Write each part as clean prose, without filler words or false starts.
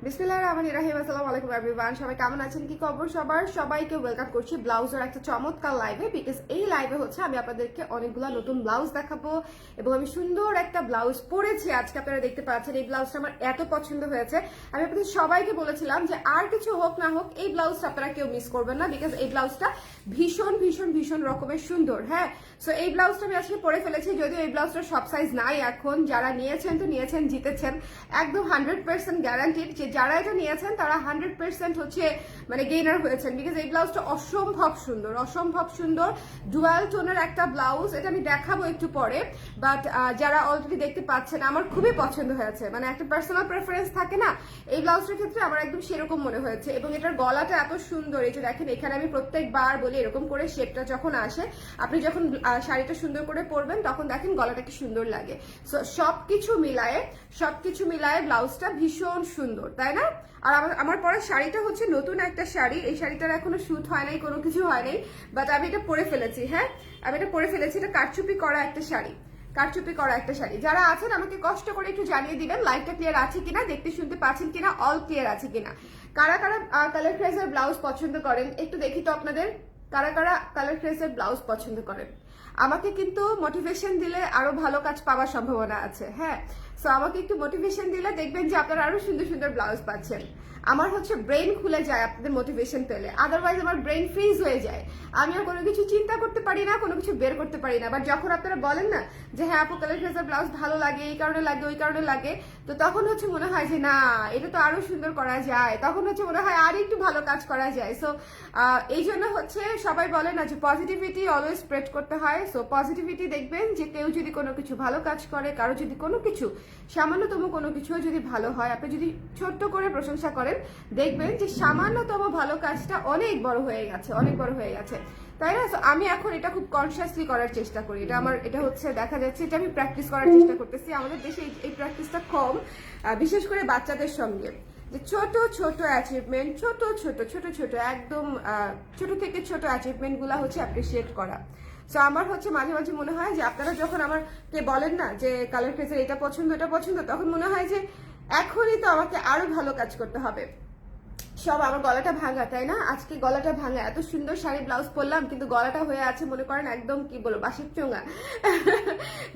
বিসমিল্লাহির রহমানির রহিম। আসসালামু আলাইকুম এভরিওয়ান, সবাই কেমন আছেন, কি খবর সবার? সবাইকে ওয়েলকাম করছি ব্লাউজের একটা চমৎকার লাইভে। বিকজ এই লাইভে হচ্ছে আমি আপনাদেরকে অনেকগুলো নতুন ব্লাউজ দেখাবো এবং আমি সুন্দর একটা ব্লাউজ পরেছি আজকে, আপনারা দেখতে পাচ্ছেন। এই ব্লাউজটা আমার এত পছন্দ হয়েছে, আমি আপনাদের সবাইকে বলেছিলাম যে আর কিছু হোক না হোক এই ব্লাউজটা আপনারা কেউ মিস করবেন না, বিকজ এই ব্লাউজটা ভীষণ ভীষণ ভীষণ রকমের সুন্দর। হ্যাঁ, সো এই ব্লাউজটা আমি আজকে পরে ফেলেছি, যদিও এই ব্লাউজটার সব সাইজ নাই এখন। যারা নিয়েছেন তো নিয়েছেন, জিতেছেন, একদম 100% গ্যারান্টিড যে যারা এটা নিয়েছেন তারা 100% হচ্ছে মানে গেইনার হয়েছেন, বিকজ এই ব্লাউজটা অসম্ভব সুন্দর, অসম্ভব সুন্দর। ডুয়াল টোনের একটা ব্লাউজ, এটা আমি দেখাবো একটু পরে, বাট যারা অলরেডি দেখতে পাচ্ছেন আমার খুবই পছন্দ হয়েছে। মানে একটা পার্সোনাল প্রেফারেন্স থাকে না, এই ব্লাউজটার ক্ষেত্রে আমার একদম সেরকম মনে হয়েছে। এবং এটার গলাটা এত সুন্দর, এই যে দেখেন এখানে আমি প্রত্যেকবার বলি এরকম করে শেপটা যখন আসে, আপনি যখন শাড়িটা সুন্দর করে পরবেন তখন দেখেন গলাটা কি সুন্দর লাগে। সো সবকিছু মিলায়ে ব্লাউজটা ভীষণ সুন্দর, তাই না? আর আমার পরা শাড়িটা হচ্ছে নতুন একটা শাড়ি, এই শাড়িটার এখনো শুট হয় নাই, কোনো কিছু হয় নাই, বাট আমি এটা পরে ফেলেছি। হ্যাঁ, আমি এটা পরে ফেলেছি। এটা কারচুপি করা একটা শাড়ি, কারচুপি করা একটা শাড়ি। যারা আছেন আমাকে কষ্ট করে একটু জানিয়ে দিবেন লাইভটা ক্লিয়ার আছে কিনা, দেখতে শুনতে পাচ্ছেন কিনা, অল ক্লিয়ার আছে কিনা। কারা কারা কালার ক্রেজের ব্লাউজ পছন্দ করেন একটু দেখি তো আপনাদের, কারা কারা কালার ক্রেজের ব্লাউজ পছন্দ করেন। আমাকে কিন্তু মোটিভেশন দিলে আরো ভালো কাজ পাওয়ার সম্ভাবনা আছে। হ্যাঁ, সো আমাকে একটু মোটিভেশন দিলে দেখবেন যে আপনারা আরো সুন্দর সুন্দর ব্লাউজ পাচ্ছেন। আমার হচ্ছে ব্রেন খুলে যায় আপনাদের মোটিভেশন পেলে, আদারওয়াইজ আমার ব্রেন ফ্রিজ হয়ে যায়, আমি আর কোনো কিছু চিন্তা করতে পারি না, কোনো কিছু বের করতে পারি না। বাট যখন আপনারা বলেন না যে হ্যাঁ আপু কালার ফ্রেজের ব্লাউজ ভালো লাগে, এই কারণে লাগে, ওই কারণে লাগে, তো তখন হচ্ছে মনে হয় যে না এটা তো আরো সুন্দর করা যায়, তখন হচ্ছে মনে হয় আর একটু ভালো কাজ করা যায়। সো এই জন্য হচ্ছে সবাই বলে না যে পজিটিভিটি অলওয়েজ স্প্রেড করতে হয়। সো পজিটিভিটি দেখবেন যে কেউ যদি কোনো কিছু ভালো কাজ করে, কারো যদি কোনো কিছু সামান্যতম কোনো কিছু যদি ভালো হয়, আপনি যদি ছোট্ট করে প্রশংসা করেন, দেখবেন যে সামান্যতম ভালো কাজটা অনেক বড় হয়ে গেছে, অনেক বড় হয়ে গেছে, তাই না? আমি এখন এটা খুব কনসিয়াসলি করার চেষ্টা করি। এটা হচ্ছে দেখা যাচ্ছে এটা আমি প্র্যাকটিস করার চেষ্টা করতেছি। আমাদের দেশে এই প্র্যাকটিসটা কম, বিশেষ করে বাচ্চাদের সঙ্গে, যে ছোট ছোট অ্যাচিভমেন্ট, ছোট ছোট ছোট ছোট একদম ছোট থেকে ছোট অ্যাচিভমেন্ট গুলা হচ্ছে অ্যাপ্রিসিয়েট করা। সো আমার হচ্ছে মাঝে মাঝে মনে হয় যে আপনারা যখন আমাকে বলেন না যে কালার ফ্রেজের এটা পছন্দ এটা পছন্দ, তখন মনে হয় যে এখনই তো আমাকে আরো ভালো কাজ করতে হবে। সব আমার গলাটা ভাঙা, তাই না? আজকে গলাটা ভাঙা, এত সুন্দর শাড়ি ব্লাউজ পরলাম কিন্তু গলাটা হয়ে আছে মনে করেন একদম কি বলবো বাঁশির চোঙা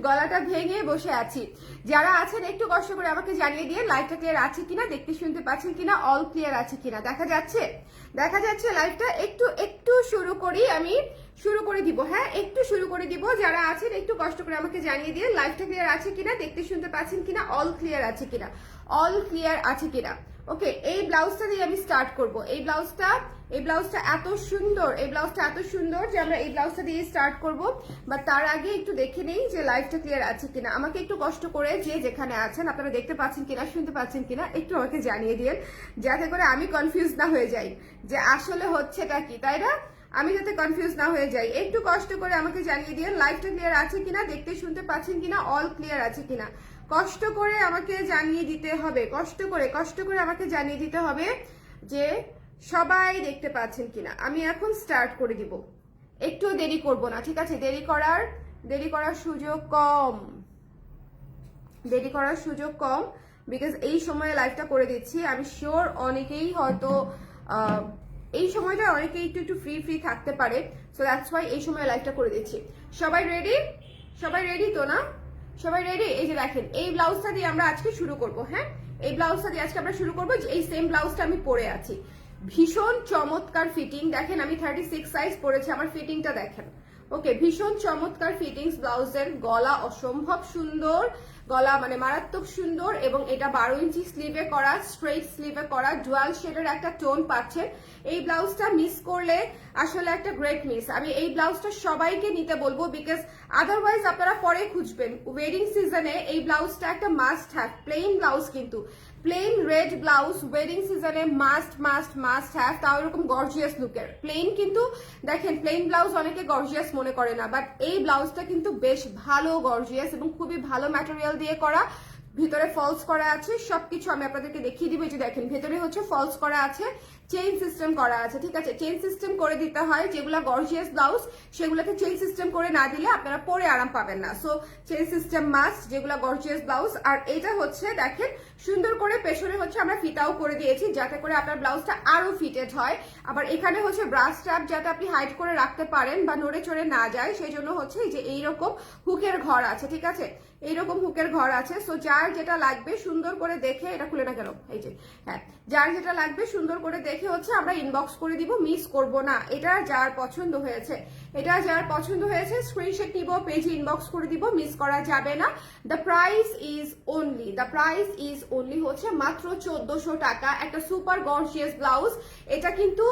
গলাটা ভেঙে বসে আছি। যারা আছেন একটু কষ্ট করে আমাকে জানিয়ে দিয়ে লাইভটা ক্লিয়ার আছে কিনা, দেখতে শুনতে পাচ্ছেন কিনা, অল ক্লিয়ার আছে কিনা, দেখা যাচ্ছে? দেখা যাচ্ছে লাইভটা? একটু একটু শুরু করি, আমি শুরু করে দিব। হ্যাঁ, একটু শুরু করে দিব। যারা আছেন একটু কষ্ট করে আমাকে জানিয়ে দিয়ে লাইভটা ক্লিয়ার আছে কিনা, দেখতে শুনতে পাচ্ছেন কিনা, অল ক্লিয়ার আছে কিনা, অল ক্লিয়ার আছে কিনা। ওকে, এই ব্লাউজটা দিয়ে আমি স্টার্ট করব। এই ব্লাউজটা এত সুন্দর, এই ব্লাউজটা এত সুন্দর যে আমরা এই ব্লাউজটা দিয়ে স্টার্ট করব। বাট তার আগে একটু দেখে নেই যে লাইভটা ক্লিয়ার আছে কিনা। আমাকে একটু কষ্ট করে যে যেখানে আছেন আপনারা দেখতে পাচ্ছেন কিনা, শুনতে পাচ্ছেন কিনা, একটু আমাকে জানিয়ে দিন, যাতে করে আমি কনফিউজ না হয়ে যাই যে আসলে হচ্ছেটা কি, তাই না? আমি যাতে কনফিউজ না হয়ে যাই, একটু কষ্ট করে আমাকে জানিয়ে দিন লাইভটা ক্লিয়ার আছে কিনা, দেখতে শুনতে পাচ্ছেন কিনা, অল ক্লিয়ার আছে কিনা। কষ্ট করে আমাকে জানিয়ে দিতে হবে, কষ্ট করে আমাকে জানিয়ে দিতে হবে যে সবাই দেখতে পাচ্ছেন কিনা। আমি এখন স্টার্ট করে দিব, একটু দেরি করব না, ঠিক আছে? দেরি করার সুযোগ কম, বিকজ এই সময়ে লাইভটা করে দিচ্ছি। আমি শিওর অনেকেই হয়তো এই সময়টা অনেকেই একটু ফ্রি থাকতে পারে, সো দ্যাটস ওয়াই এই সময় লাইভটা করে দিচ্ছি। সবাই রেডি তো না? সবাই রেডি? এই যে দেখেন এই ব্লাউজটা দিয়ে আমরা আজকে শুরু করব। হ্যাঁ, এই ব্লাউজটা দিয়ে আজকে আমরা শুরু করবো। এই সেম ব্লাউজটা আমি পরে আছি, ভীষণ চমৎকার ফিটিং। দেখেন আমি 36 সাইজ পরেছি, আমার ফিটিংটা দেখেন। ওকে, ভীষণ চমৎকার ফিটিংস ব্লাউজের। গলা অসম্ভব সুন্দর, গলা মানে মারাত্মক সুন্দর, এবং এটা 12 ইঞ্চি স্লিভে করা, স্ট্রেট স্লিভে করা, ডুয়াল শেডের একটা টোন পাচ্ছেন। এই ব্লাউজটা মিস করলে আসলে একটা গ্রেট মিস। আমি এই ব্লাউজটা সবাইকে নিতে বলবো, বিকজ আদারওয়াইজ আপনারা পরে খুঁজবেন। ওয়েডিং সিজনে এই ব্লাউজটা একটা মাস্ট হ্যাভ, প্লেন ব্লাউজ কিন্তু, প্লেন রেড ব্লাউজ ওয়েডিং সিজনে মাস্ট হ্যাভ, তাও এরকম গর্জিয়াস লুকের। প্লেন কিন্তু দেখেন প্লেন ব্লাউজ অনেকে গর্জিয়াস মনে করে না, বাট এই ব্লাউজটা কিন্তু বেশ ভালো গর্জিয়াস এবং খুবই ভালো ম্যাটেরিয়াল দিয়ে করা। ভিতরে ফলস করা আছে, সবকিছু আমি আপনাদেরকে দেখিয়ে দিব। যে দেখেন ভেতরে হচ্ছে ফলস করা আছে, চেইন সিস্টেম করা আছে, ঠিক আছে? চেইন সিস্টেম করে দিতে হয়, যেগুলো গর্জিয়াস ব্লাউজ সেগুলোকে চেইন সিস্টেম করে না দিলে আপনারা পরে আরাম পাবেন না। সো চেইন সিস্টেম মাস্ট যেগুলো গর্জিয়াস ব্লাউজ। আর এটা হচ্ছে দেখেন সুন্দর করে পেছনে হচ্ছে আমরা ফিতাও করে দিয়েছি যাতে করে আপনার ব্লাউজটা আরো ফিটেড হয়। আবার এখানে হচ্ছে ব্রাশ স্ট্র্যাপ যাতে আপনি হাইড করে রাখতে পারেন বা নড়ে চড়ে না যায়, সেই জন্য হচ্ছে যে এইরকম হুকের ঘর আছে, ঠিক আছে? এইরকম হুকের ঘর আছে। সো যার যেটা লাগবে সুন্দর করে দেখে, এটা খুলে না কেন, এই যে, হ্যাঁ, যার যেটা লাগবে সুন্দর করে দেখে হচ্ছে আমরা ইনবক্স করে দিব, মিস করব না। এটা যার পছন্দ হয়েছে, এটা যার পছন্দ হয়েছে স্ক্রিনশট নিব, পেজে ইনবক্স করে দিব, মিস করা যাবে না। দ্য প্রাইস ইজ অনলি হচ্ছে মাত্র 1400 টাকা। একটা সুপার গর্জিয়াস ব্লাউজ, এটা কিন্তু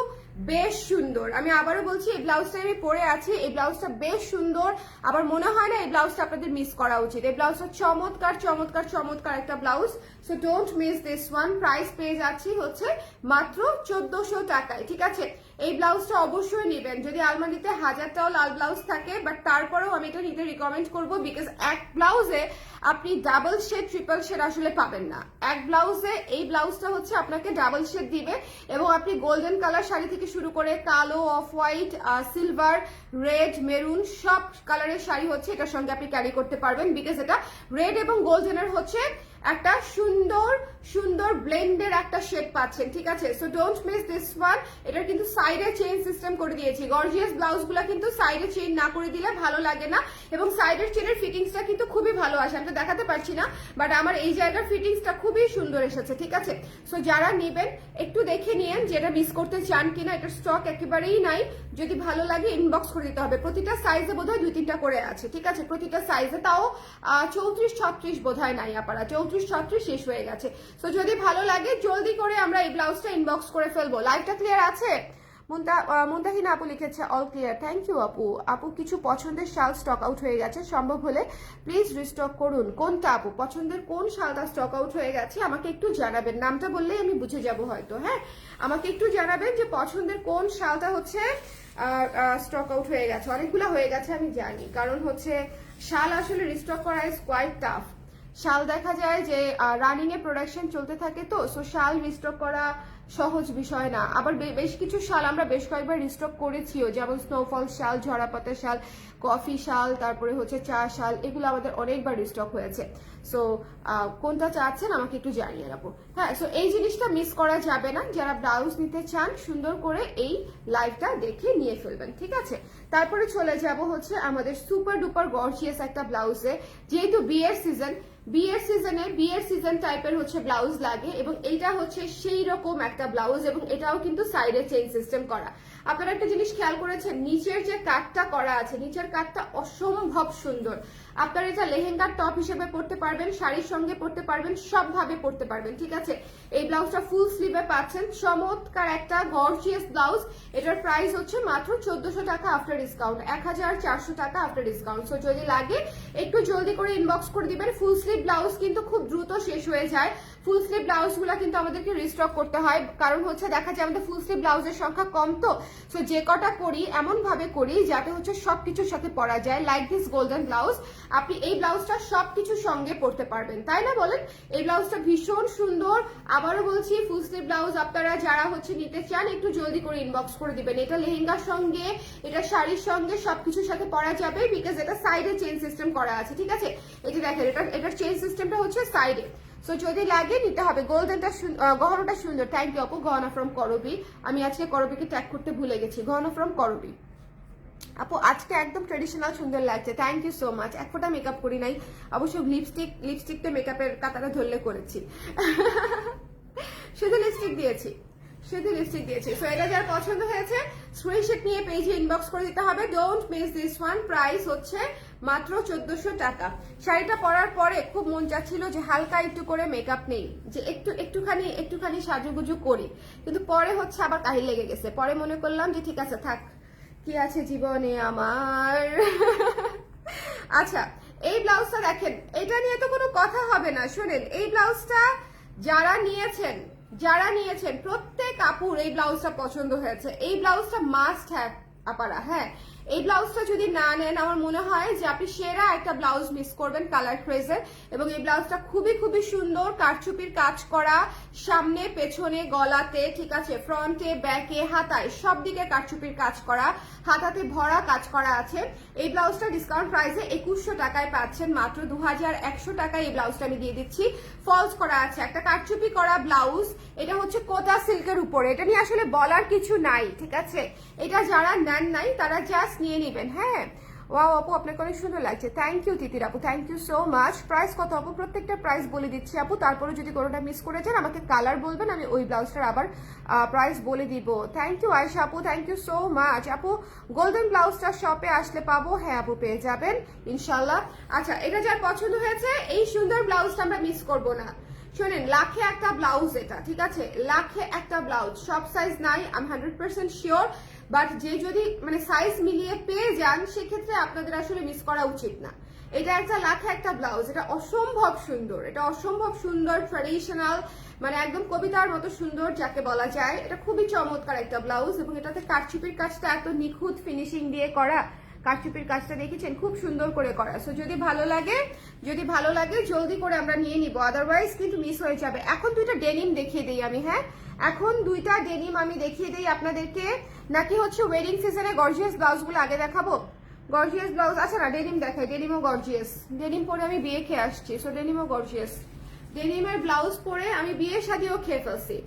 বেশ সুন্দর। আমি আবারও বলছি, এই ব্লাউজটা আমি পরে আছি, এই ব্লাউজটা বেশ সুন্দর। আবার মনে হয় না এই ব্লাউজটা আপনাদের মিস করা উচিত। এই ব্লাউজটা চমৎকার চমৎকার চমৎকার একটা blouse. So don't miss this one. Price পেয়ে যাচ্ছি হচ্ছে মাত্র 1400 টাকায়, ঠিক আছে? এই ব্লাউজটা অবশ্যই নেবেন যদি আলমারিতে হাজারটাও লাল ব্লাউজ থাকে, বাট তারপরেও আমি এটা নিতে রিকমেন্ড করবো, বিকজ এক ব্লাউজে আপনি ডাবল শেড ট্রিপল শেড আসলে পাবেন না। এক ব্লাউজে এই ব্লাউজটা হচ্ছে আপনাকে ডাবল শেড দিবে, এবং আপনি গোল্ডেন কালার শাড়ি থেকে শুরু করে কালো, off white, silver, red, maroon সব কালারের শাড়ি হচ্ছে এটার সঙ্গে আপনি ক্যারি করতে পারবেন, বিকজ এটা রেড এবং গোল্ডেনের হচ্ছে একটা সুন্দর সুন্দর ব্লেন্ডের একটা শেড পাচ্ছেন, ঠিক আছে? So don't miss this one. এটার কিন্তু সাইডে চেইন সিস্টেম করে দিয়েছি। গর্জিয়াস ব্লাউজগুলো কিন্তু সাইডে চেইন না করে দিলে ভালো লাগে না, এবং সাইডের চেইনের ফিটিংসটা কিন্তু খুবই ভালো আসে। আমি তো দেখাতে পারছি না, বাট আমার এই জায়গার ফিটিংসটা খুবই সুন্দর এসেছে, ঠিক আছে? সো যারা নেবেন একটু দেখে নিয়েন যেটা মিস করতে চান কিনা। এটার স্টক একেবারেই নাই, যদি ভালো লাগে ইনবক্স করে দিতে হবে। প্রতিটা সাইজে বোধহয় 2-3টা করে আছে, ঠিক আছে? প্রতিটা সাইজে, তাও 34-36 বোধহয় নাই আপারা, 34-36 শেষ হয়ে গেছে। সো যদি ভালো লাগে জলদি করে আমরা এই ব্লাউজটা ইনবক্স করে ফেলবো। লাইভটা ক্লিয়ার আছে? মুনতাহিনা আপু লিখেছে অল ক্লিয়ার। থ্যাংক ইউ আপু। আপু কিছু পছন্দের শাল স্টক আউট হয়ে গেছে, সম্ভব হলে প্লিজ রিস্টক করুন। কোনটা আপু পছন্দের, কোন শালটা স্টক আউট হয়ে গেছে আমাকে একটু জানাবেন, নামটা বললেই আমি বুঝে যাব হয়তো। হ্যাঁ, আমাকে একটু জানাবেন যে পছন্দের কোন শালটা হচ্ছে স্টক আউট হয়ে গেছে। অনেকগুলো হয়ে গেছে আমি জানি, কারণ হচ্ছে শাল আসলে রিস্টক করা ইজ কোয়াইট টাফ। শাল দেখা যায় যে রানিং এ প্রোডাকশন চলতে থাকে, তো সো শাল রিস্টক করা সহজ বিষয় না। আবার বেশ কিছু শাল আমরা বেশ কয়েকবার রিস্টক করেছিও, যেমন স্নোফল শাল, ঝরাপাতা শাল, কফি শাল, তারপরে হচ্ছে চা শাল, এগুলো আমাদের অনেকবার রিস্টক হয়েছে। সো কোনটা চাচ্ছেন আমাকে একটু জানিয়ে রাখবো। হ্যাঁ, সো এই জিনিসটা মিস করা যাবে না। যারা ব্লাউজ নিতে চান সুন্দর করে এই লাইভটা দেখে নিয়ে ফেলবেন, ঠিক আছে? তারপরে চলে যাব হচ্ছে আমাদের সুপার ডুপার গর্জিয়াস একটা ব্লাউজে। যেহেতু বিয়ের সিজন টাইপের হচ্ছে ব্লাউজ লাগে, এবং এইটা হচ্ছে সেই রকম একটা ব্লাউজ, এবং এটাও কিন্তু সাইডে চেইন সিস্টেম করা। আপনারা একটা জিনিস খেয়াল করেছেন, নিচের যে কাটটা করা আছে, নিচের কাটটা অসম্ভব সুন্দর। আপনারা এটা লেহেঙ্গার টপ হিসেবে পরতে পারবেন, শাড়ির সঙ্গে পরতে পারবেন, সবভাবে পরতে পারবেন, ঠিক আছে? এই ব্লাউজটা ফুল স্লিভে পাচ্ছেন, চমৎকার একটা গর্জিয়াস ব্লাউজ। এটার প্রাইস হচ্ছে মাত্র 1400 টাকা আফটার ডিসকাউন্ট, 1400 টাকা আফটার ডিসকাউন্ট। সো যদি লাগে একটু জলদি করে ইনবক্স করে দিবেন। ফুল স্লিভ ব্লাউজ কিন্তু খুব দ্রুত শেষ হয়ে যায়। ফুল স্লিভ ব্লাউজগুলো কিন্তু আমাদেরকে রিস্টক করতে হয়, কারণ হচ্ছে দেখা যায় আমাদের ফুল স্লিভ ব্লাউজের সংখ্যা কম, তো সো যে কটা করি এমন ভাবে করি যাতে হচ্ছে সবকিছুর সাথে পরা যায়। লাইক দিস গোল্ডেন ব্লাউজ, আপনি এই ব্লাউজটা সবকিছুর সঙ্গে পরতে পারবেন, তাই না বলেন? এই ব্লাউজটা ভীষণ সুন্দর। আবারও বলছি, ফুল স্লিভ ব্লাউজ আপনারা যারা হচ্ছে নিতে চান একটু জলদি করে ইনবক্স করে দিবেন। এটা লেহেঙ্গার সঙ্গে, এটা শাড়ির সঙ্গে সবকিছুর সাথে পরা যাবে, বিকজ এটা সাইডে চেইন সিস্টেম করা আছে, ঠিক আছে? এই যে দেখেন, এটার চেইন সিস্টেমটা হচ্ছে সাইডে। সো যদি লাগে নিতে হবে। গোল্ডেনটা গহনাটা সুন্দর। থ্যাংক ইউ আপু। গহনা ফ্রম করবি, আমি আজকে করবিকে ট্যাগ করতে ভুলে গেছি। গহনা ফ্রম করবি আপু, আজকে একদম ট্রেডিশনাল সুন্দর লাগছে। Thank you so much. এক ফোঁটা মেকআপ করি নাই অবশ্য, লিপস্টিকটা মেকআপের কাতারা ধরলে করেছি। শুধু লিপস্টিক দিয়েছি। সো এটা যার পছন্দ হয়েছে স্ক্রিনশট নিয়ে পেজে ইনবক্স করে দিতে হবে। Don't miss this one. Price হচ্ছে মাত্র 1400 টাকা। শাড়িটা পরার পরে খুব মন চাচ্ছিল যে হালকা একটু করে মেকআপ নেই, যে একটুখানি সাজুগুজু করি, কিন্তু পরে হচ্ছে আবার কাহিল লেগে গেছে। পরে মনে করলাম যে ঠিক আছে থাক, কি আছে জীবনে আমার। আচ্ছা, এই ব্লাউজটা দেখেন, এটা নিয়ে তো কোনো কথা হবে না। শোনেন, এই ব্লাউজটা যারা নিয়েছেন প্রত্যেক আপুর এই ব্লাউজটা পছন্দ হয়েছে। এই ব্লাউজটা মাস্ট হ্যাভ আপারা। হ্যাঁ, এই ব্লাউজটা যদি না নেন আমার মনে হয় যে আপনি সেরা একটা ব্লাউজ মিস করবেন কালার ক্রেজের। এবং এই ব্লাউজটা খুবই খুবই সুন্দর, কারচুপির কাজ করা, সামনে পেছনে গলাতে, ঠিক আছে, ফ্রন্টে ব্যাকে হাতায় সব দিকে কারচুপির কাজ করা, হাতাতে ভরা কাজ করা আছে। এই ব্লাউজটা ডিসকাউন্ট প্রাইসে 2100 টাকায় পাচ্ছেন, মাত্র 2100 টাকায় এই ব্লাউজটা আমি দিয়ে দিচ্ছি। ফলস করা আছে, একটা কারচুপি করা ব্লাউজ, এটা হচ্ছে কোটা সিল্কের উপরে, এটা নিয়ে আসলে বলার কিছু নাই, ঠিক আছে। এটা যারা নেন নাই তারা জাস্ট নিয়ে নেবেন। হ্যাঁ, ওয়াও আপু আপনাকে অনেক সুন্দর লাগছে, থ্যাংক ইউ তিতির আপু, thank you so much. Price কত আপু? প্রত্যেকটা প্রাইস বলে দিচ্ছি আপু, তারপরে যদি কোনোটা মিস করে যান আমাকে কালার বলবেন, আমি ওই ব্লাউজটার আবার প্রাইস বলে দিব। থ্যাংক ইউ আয়শা আপু, থ্যাংক ইউ সো মাচ। আপু গোল্ডেন ব্লাউজটা শপে আসলে পাবো? হ্যাঁ আপু পেয়ে যাবেন ইনশাল্লাহ। আচ্ছা, এটা যার পছন্দ হয়েছে, এই সুন্দর ব্লাউজটা আমরা মিস করবো না। শোনেন, লাখে একটা ব্লাউজ এটা, ঠিক আছে, লাখে একটা ব্লাউজ, সব সাইজ নাই আমি 100% শিওর, বাট যে যদি মানে সাইজ মিলিয়ে পেয়ে যান সেক্ষেত্রে আপনাদের আসলে মিস করা উচিত না। এটা একটা লাখে একটা ব্লাউজ, এটা অসম্ভব সুন্দর, এটা অসম্ভব সুন্দর, ট্র্যাডিশনাল, মানে একদম কবিতার মতো সুন্দর যাকে বলা যায়। এটা খুবই চমৎকার একটা ব্লাউজ এবং এটাতে কারচুপির কাজটা এত নিখুঁত ফিনিশিং দিয়ে করা, কারচুপির কাজটা দেখেছেন খুব সুন্দর করে করা। সো যদি ভালো লাগে জলদি করে আমরা নিয়ে নিব, আদারওয়াইজ কিন্তু মিস হয়ে যাবে। এখন দুইটা ডেনিম দেখিয়ে দিই আমি। হ্যাঁ, এখন দুইটা ডেনিম আমি দেখিয়ে দিই আপনাদেরকে, নাকি হচ্ছে ওয়েডিং সিজনে গর্জিয়াস ব্লাউজগুলো আগে দেখাবো? গর্জিয়াস ব্লাউজ আচ্ছা না, ডেনিম দেখাই, ডেনিমও গর্জিয়াস। ডেনিম পরে আমি বিয়ে খেয়ে আসছি, সো ডেনিমও গর্জিয়াস। ডেনিমের ব্লাউজ পরে আমি বিয়ে শাদিও খেয়ে ফেলছি,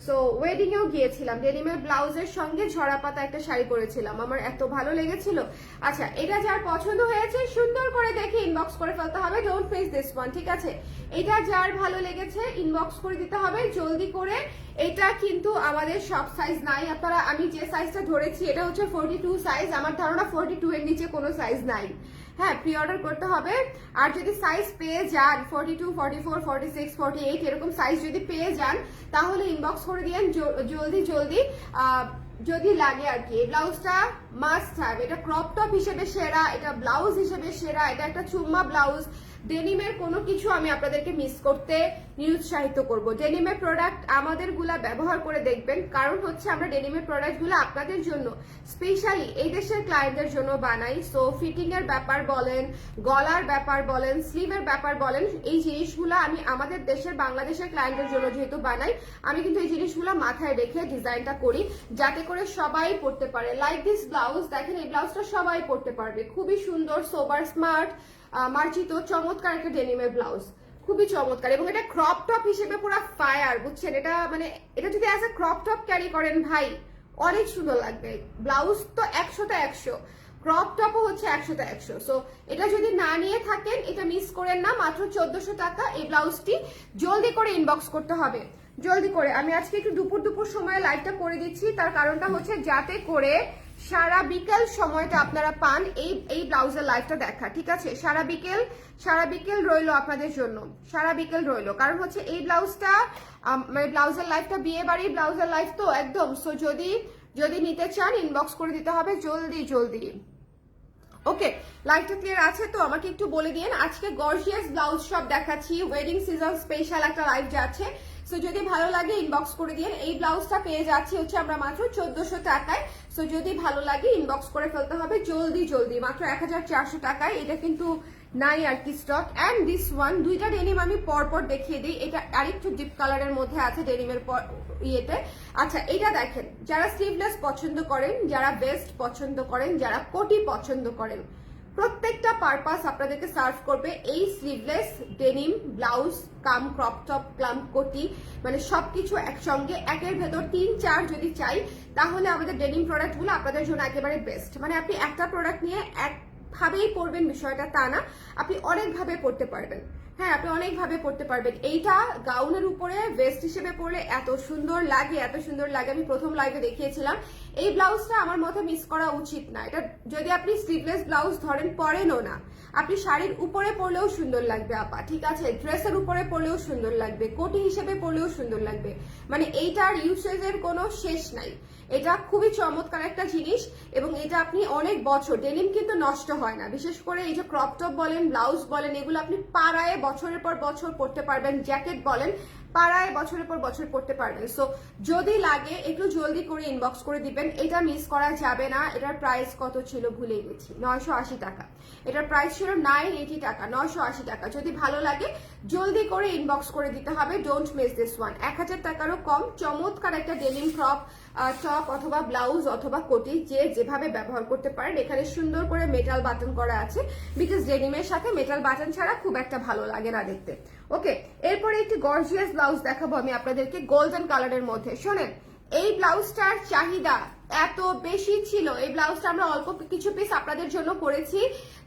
সো ওয়েডিং এও গিয়েছিলাম, ডেনিমের ব্লাউজের সঙ্গে ঝরা পাতা একটা শাড়ি পরেছিলাম, আমার এত ভালো লেগেছিল। আচ্ছা, এটা যার পছন্দ হয়েছে সুন্দর করে দেখে ইনবক্স করে ফেলতে হবে, ডোন্ট ফেস দিস ওয়ান, ঠিক আছে। এটা যার ভালো লেগেছে ইনবক্স করে দিতে হবে জলদি করে। এটা কিন্তু আমাদের সব সাইজ নাই, আপনারা, আমি যে সাইজটা ধরেছি এটা হচ্ছে 42 সাইজ, আমার ধারণা 42 এর নিচে কোনো সাইজ নাই। হ্যাঁ, প্রি অর্ডার করতে হবে। আর যদি সাইজ পেয়ে যান 42, 44, 46, 48 এরকম সাইজ যদি পেয়ে যান তাহলে ইনবক্স করে দিয়েন জলদি যদি লাগে আর কি। এই ব্লাউজটা মাস্ট হ্যাভ, এটা ক্রপ টপ হিসেবে সেরা, এটা ব্লাউজ হিসেবে সেরা, এটা একটা চুম্মা ব্লাউজ। ডেনিমের কোনো কিছু আমি আপনাদেরকে মিস করতে নিরুৎসাহিত করব। ডেনিমের প্রোডাক্ট আমাদেরগুলা ব্যবহার করে দেখবেন, কারণ হচ্ছে আমরা ডেনিমের প্রোডাক্টগুলো আপনাদের জন্য স্পেশালি এই দেশের ক্লায়েন্টদের জন্য বানাই। সো ফিটিং এর ব্যাপার বলেন, গলার ব্যাপার বলেন, স্লিভের ব্যাপার বলেন, এই জিনিসগুলো আমি আমাদের দেশের বাংলাদেশের ক্লায়েন্টদের জন্য যেহেতু বানাই, আমি কিন্তু এই জিনিসগুলো মাথায় রেখে ডিজাইনটা করি যাতে করে সবাই পরতে পারে। লাইক দিস ব্লাউজ, দেখেন এই ব্লাউজটা সবাই পরতে পারবে, খুবই সুন্দর, সোবার স্মার্ট, মার্জিত, চমৎকার একটা ডেনিমের ব্লাউজ, খুবই চমৎকার। এবং এটা ক্রপ টপ হিসেবে পুরো ফায়ার, বুঝছেন, এটা মানে এটা যদি as a crop top carry করেন ভাই অনেক সুন্দর লাগবে। ব্লাউজ তো 100তে 100, ক্রপ টপও হচ্ছে 100তে 100। সো এটা যদি না নিয়ে থাকেন এটা মিস করেন না, মাত্র 1400 টাকা এই ব্লাউজটি। জলদি করে ইনবক্স করতে হবে, জলদি করে। আমি আজকে একটু দুপুর সময় লাইভটা করে দিচ্ছি, তার কারণটা হচ্ছে যাতে করে সারা বিকেল সময়টা আপনারা পান এই ব্লাউজের লাইভটা দেখা, ঠিক আছে। সারা বিকেল রইলো আপনাদের জন্য, সারা বিকেল রইলো, কারণ হচ্ছে এই ব্লাউজটা মানে ব্লাউজের লাইভটা বিয়ে বাড়ির ব্লাউজের লাইভ তো একদম। সো যদি নিতে চান ইনবক্স করে দিতে হবে জলদি। ওকে, লাইভটা ক্লিয়ার আছে তো? আমাকে একটু বলে দিন। আজকে গর্জিয়াস ব্লাউজ সব দেখাচ্ছি, ওয়েডিং সিজন স্পেশাল একটা লাইভ যাচ্ছে। সো যদি ভালো লাগে ইনবক্স করে দিন। এই ব্লাউজটা পেয়ে যাচ্ছি হচ্ছে আমরা মাত্র 1400 টাকায়। সো যদি ভালো লাগে ইনবক্স করে ফেলতে হবে জলদি, মাত্র 1400 টাকায়। এটা কিন্তু নাই আর কি স্টক। অ্যান্ড দিস ওয়ান, দুইটা ডেনিম আমি পরপর দেখিয়ে দিই। এটা আরেকটু ডিপ কালারের মধ্যে আছে ডেনিমের ইয়েতে। আচ্ছা, এটা দেখেন, যারা স্লিভলেস পছন্দ করেন, যারা ভেস্ট পছন্দ করেন, যারা কোটি পছন্দ করেন, প্রত্যেকটা পারপাস আপনাদেরকে সার্ভ করবে এই স্লিভলেস ডেনিম ব্লাউজ কাম ক্রপ টপ কাম কোটি, মানে সবকিছু একসঙ্গে, একের ভেতর 3-4 যদি চাই তাহলে আমাদের ডেনিম প্রোডাক্টগুলো আপনাদের জন্য একেবারে বেস্ট। মানে আপনি একটা প্রোডাক্ট নিয়ে একভাবেই পরবেন বিষয়টা তা না, আপনি অনেকভাবে পরতে পারবেন। হ্যাঁ, আপনি অনেকভাবে পরতে পারবেন। এইটা গাউনের উপরে ভেস্ট হিসেবে পরলে এত সুন্দর লাগে। আমি প্রথম লাইভে দেখিয়েছিলাম। এই ব্লাউজটা আমার মতে মিস করা উচিত না। এটা যদি আপনি স্লিভলেস ব্লাউজ ধরেন, পরেনও না, আপনি শাড়ির উপরে পরলেও সুন্দর লাগবে আপা, ঠিক আছে, ড্রেসের উপরে পরলেও সুন্দর লাগবে, কোটি হিসেবে পরলেও সুন্দর লাগবে। মানে এইটার ইউসেজের কোনো শেষ নাই। এটা খুবই চমৎকার একটা জিনিস এবং এটা আপনি অনেক বছর, ডেনিম কিন্তু নষ্ট হয় না, বিশেষ করে এই যে ক্রপ টপ বলেন, ব্লাউজ বলেন, এগুলো আপনি পাড়ায় বছরের পর বছর পরতে পারবেন। জ্যাকেট বলেন, পাড়ায় বছরের পর বছর পড়তে পারবেন। সো যদি লাগে একটু জলদি করে ইনবক্স করে দিবেন, এটা মিস করা যাবে না। এটার প্রাইস কত ছিল ভুলে গেছি, 980 টাকা। এটার প্রাইস ছিল 980 টাকা, 980 টাকা। যদি ভালো লাগে জলদি করে ইনবক্স করে দিতে হবে, ডোন্ট মিস দিস ওয়ান। 1000 টাকারও কম চমৎকার একটা ডেনিম ক্রপ টপ অথবা ব্লাউজ অথবা কোটি, যে যেভাবে ব্যবহার করতে পারেন। এখানে সুন্দর করে মেটাল বাটন করা আছে, বিকজ ডেনিমের সাথে মেটাল বাটন ছাড়া খুব একটা ভালো লাগে না দেখতে। ওকে, এরপরে একটি গর্জিয়াস ব্লাউজ দেখাবো আমি আপনাদেরকে গোল্ডেন কালারের মধ্যে। শোনেন, এই ব্লাউজটার চাহিদা এত বেশি ছিল, এই ব্লাউজটা আমরা অল্প কিছু পিস আপনাদের জন্য করেছি।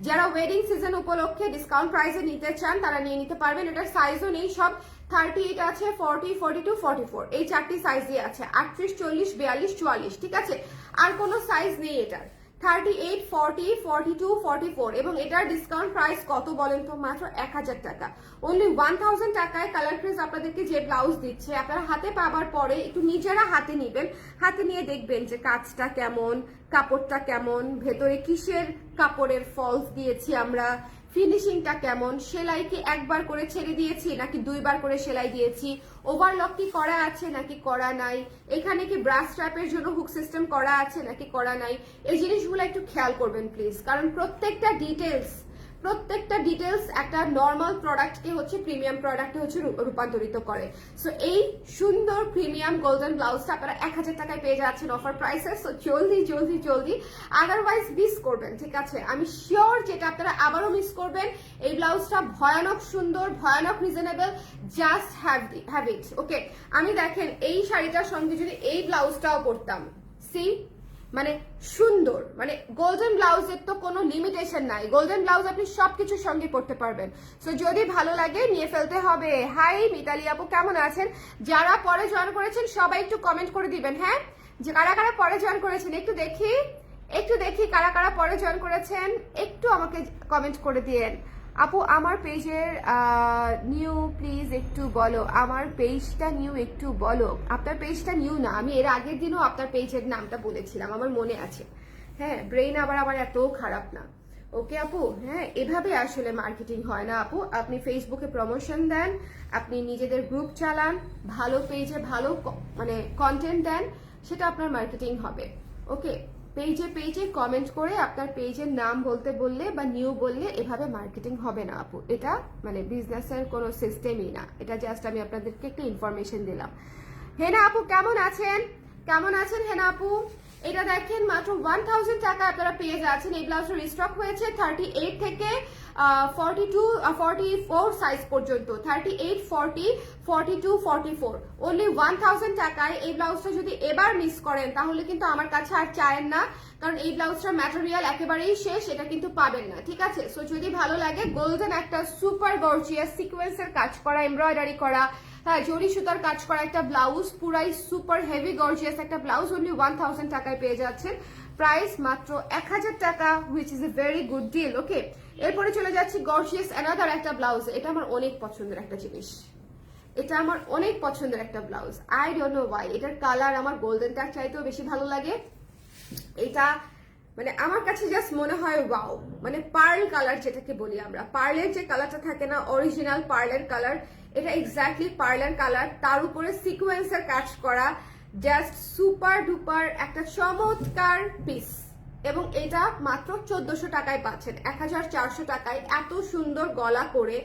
যারা ওয়েডিং সিজন উপলক্ষে ডিসকাউন্ট প্রাইসে নিতে চান তারা নিয়ে নিতে পারবেন। এটার সাইজও নেই, সব 38 আছে, 40, 42, 44 এই 4টি সাইজই আছে, 38, 40, 42, 44, ঠিক আছে। আর কোনো সাইজ নেই এটার। 38, 40, 42, 44 এবং এটার ডিসকাউন্ট প্রাইস কত বলেন তো? মাত্র 1000 টাকা। অনলি 1000 টাকায় কালার প্রিন্স আপনাদেরকে যে ব্লাউজ দিচ্ছে, আপনারা হাতে পাবার পরে একটু নিজেরা হাতে নিবেন, হাতে নিয়ে দেখবেন যে কাজটা কেমন, কাপড়টা কেমন, ভেতরে কিসের কাপড়ের ফলস দিয়েছি আমরা, ফিনিশিংটা কেমন, সেলাই কি একবার করে ছেড়ে দিয়েছি নাকি 2বার করে সেলাই দিয়েছি, ওভারলক কি করা আছে নাকি করা নাই, এখানে কি ব্রাশ স্ট্র্যাপের জন্য হুক সিস্টেম করা আছে নাকি করা নাই, এই জিনিসগুলো একটু খেয়াল করবেন প্লিজ। কারণ প্রত্যেকটা ডিটেলস একটা নর্মাল প্রোডাক্টকে হচ্ছে প্রিমিয়াম প্রোডাক্টে হচ্ছে রূপান্তরিত করে। সো এই সুন্দর প্রিমিয়াম গোল্ডেন ব্লাউজটা আপনারা 1000 টাকায় পেয়ে যাচ্ছেন অফার প্রাইসে। সো জলদি জলদি জলদি, আদারওয়াইজ মিস করবেন, ঠিক আছে। আমি শিওর যেটা আপনারা আবারও মিস করবেন। এই ব্লাউজটা ভয়ানক সুন্দর, ভয়ানক রিজনেবল, জাস্ট হ্যাভ ইট। ওকে, আমি দেখেন এই শাড়িটার সঙ্গে যদি এই ব্লাউজটাও পরতাম, সি মানে সুন্দর, মানে গোল্ডেন ব্লাউজের তো কোনো লিমিটেশন নাই। গোল্ডেন ব্লাউজ আপনি সবকিছুর সঙ্গে পড়তে পারবেন। সো যদি ভালো লাগে নিয়ে ফেলতে হবে। হাই মিতালি আপু, কেমন আছেন? যারা পরে জয়েন করেছেন সবাই একটু কমেন্ট করে দিবেন, হ্যাঁ, যে কারা কারা পরে জয়েন করেছেন একটু দেখি কারা কারা পরে জয়েন করেছেন, একটু আমাকে কমেন্ট করে দিয়েন। আপু আমার পেজের নিউ প্লিজ একটু বলো, আমার পেজটা নিউ একটু বলো। আপনার পেজটা নিউ না, আমি এর আগের দিনও আপনার পেজের নামটা বলেছিলাম, আমার মনে আছে। হ্যাঁ, ব্রেইন আবার আমার এত খারাপ না। ওকে আপু, হ্যাঁ, এভাবে আসলে মার্কেটিং হয় না আপু। আপনি ফেসবুকে প্রমোশন দেন, আপনি নিজেদের গ্রুপ চালান, ভালো পেজে ভালো মানে কন্টেন্ট দেন, সেটা আপনার মার্কেটিং হবে। ওকে, পেজে কমেন্ট করে আপনার পেজের নাম বলতে বললে বা নিউ বললে এভাবে মার্কেটিং হবে না আপু। এটা মানে বিজনেসের কোনো সিস্টেমই না, এটা জাস্ট আমি আপনাদেরকে একটা ইনফরমেশন দিলাম। হেনা আপু কেমন আছেন? হেনা আপু? এটা দেখেন মাত্র 1000 টাকা আপনারা পেয়ে যাচ্ছেন। এই ব্লাউজের রিস্টক হয়েছে 38 থেকে 42, 44 সাইজ পর্যন্ত, 38, 40, 42, 44, অনলি 1000 টাকায়। এই ব্লাউজটা যদি এবার মিস করেন তাহলে কিন্তু আমার কাছে আর চায়েন না, কারণ এই ব্লাউজটার ম্যাটেরিয়াল একেবারেই শেষ, এটা কিন্তু পাবেন না, ঠিক আছে। সো যদি ভালো লাগে, গোল্ডেন একটা সুপার গর্জিয়াস সিকোয়েন্সের কাজ করা, এমব্রয়ডারি করা, হ্যাঁ, জরি সুতার কাজ করা একটা ব্লাউজ, পুরাই সুপার হেভি গর্জিয়াস একটা ব্লাউজ, অনলি 1000 টাকায় পেয়ে যাচ্ছেন। প্রাইস মাত্র 1000 টাকা, which is a very good deal. Okay, এরপরে চলে যাচ্ছি গর্জিয়াস অ্যানাদার একটা ব্লাউজ। এটা আমার অনেক পছন্দের একটা জিনিস, এটা আমার অনেক পছন্দের একটা blouse. I don't know Y, এটার কালার আমার গোল্ডেনটার চাইতেও বেশি ভালো লাগে। এটা মানে আমার কাছে জাস্ট মনে হয় ওয়াও, মানে পার্ল কালার যেটাকে বলি আমরা, পার্লের যে কালারটা থাকে না, অরিজিনাল পার্লের কালার, এটা এক্স্যাক্টলি পার্লের কালার, তার উপরে সিকোয়েন্সের কাজ করা, জাস্ট সুপার ডুপার একটা চমৎকার পিস। এবং এটা মাত্র 1400 টাকায় পাচ্ছেন, 1400 টাকায় এত সুন্দর গলা করে,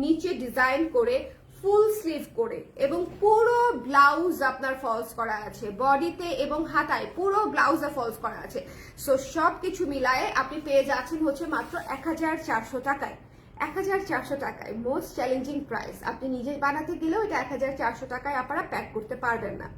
নিচে ডিজাইন করে, ফুল স্লিভ করে, এবং পুরো ব্লাউজ আপনার ফলস করা আছে, বডিতে এবং হাতায় পুরো ব্লাউজে ফলস করা আছে। সো সবকিছু মিলায়ে আপনি পেয়ে যাচ্ছেন হচ্ছে মাত্র 1400 টাকায়। 1400 টাকায় মোস্ট চ্যালেঞ্জিং প্রাইস। আপনি নিজে বানাতে গেলেও এটা 1400 টাকায় আপনারা প্যাক করতে পারবেন না।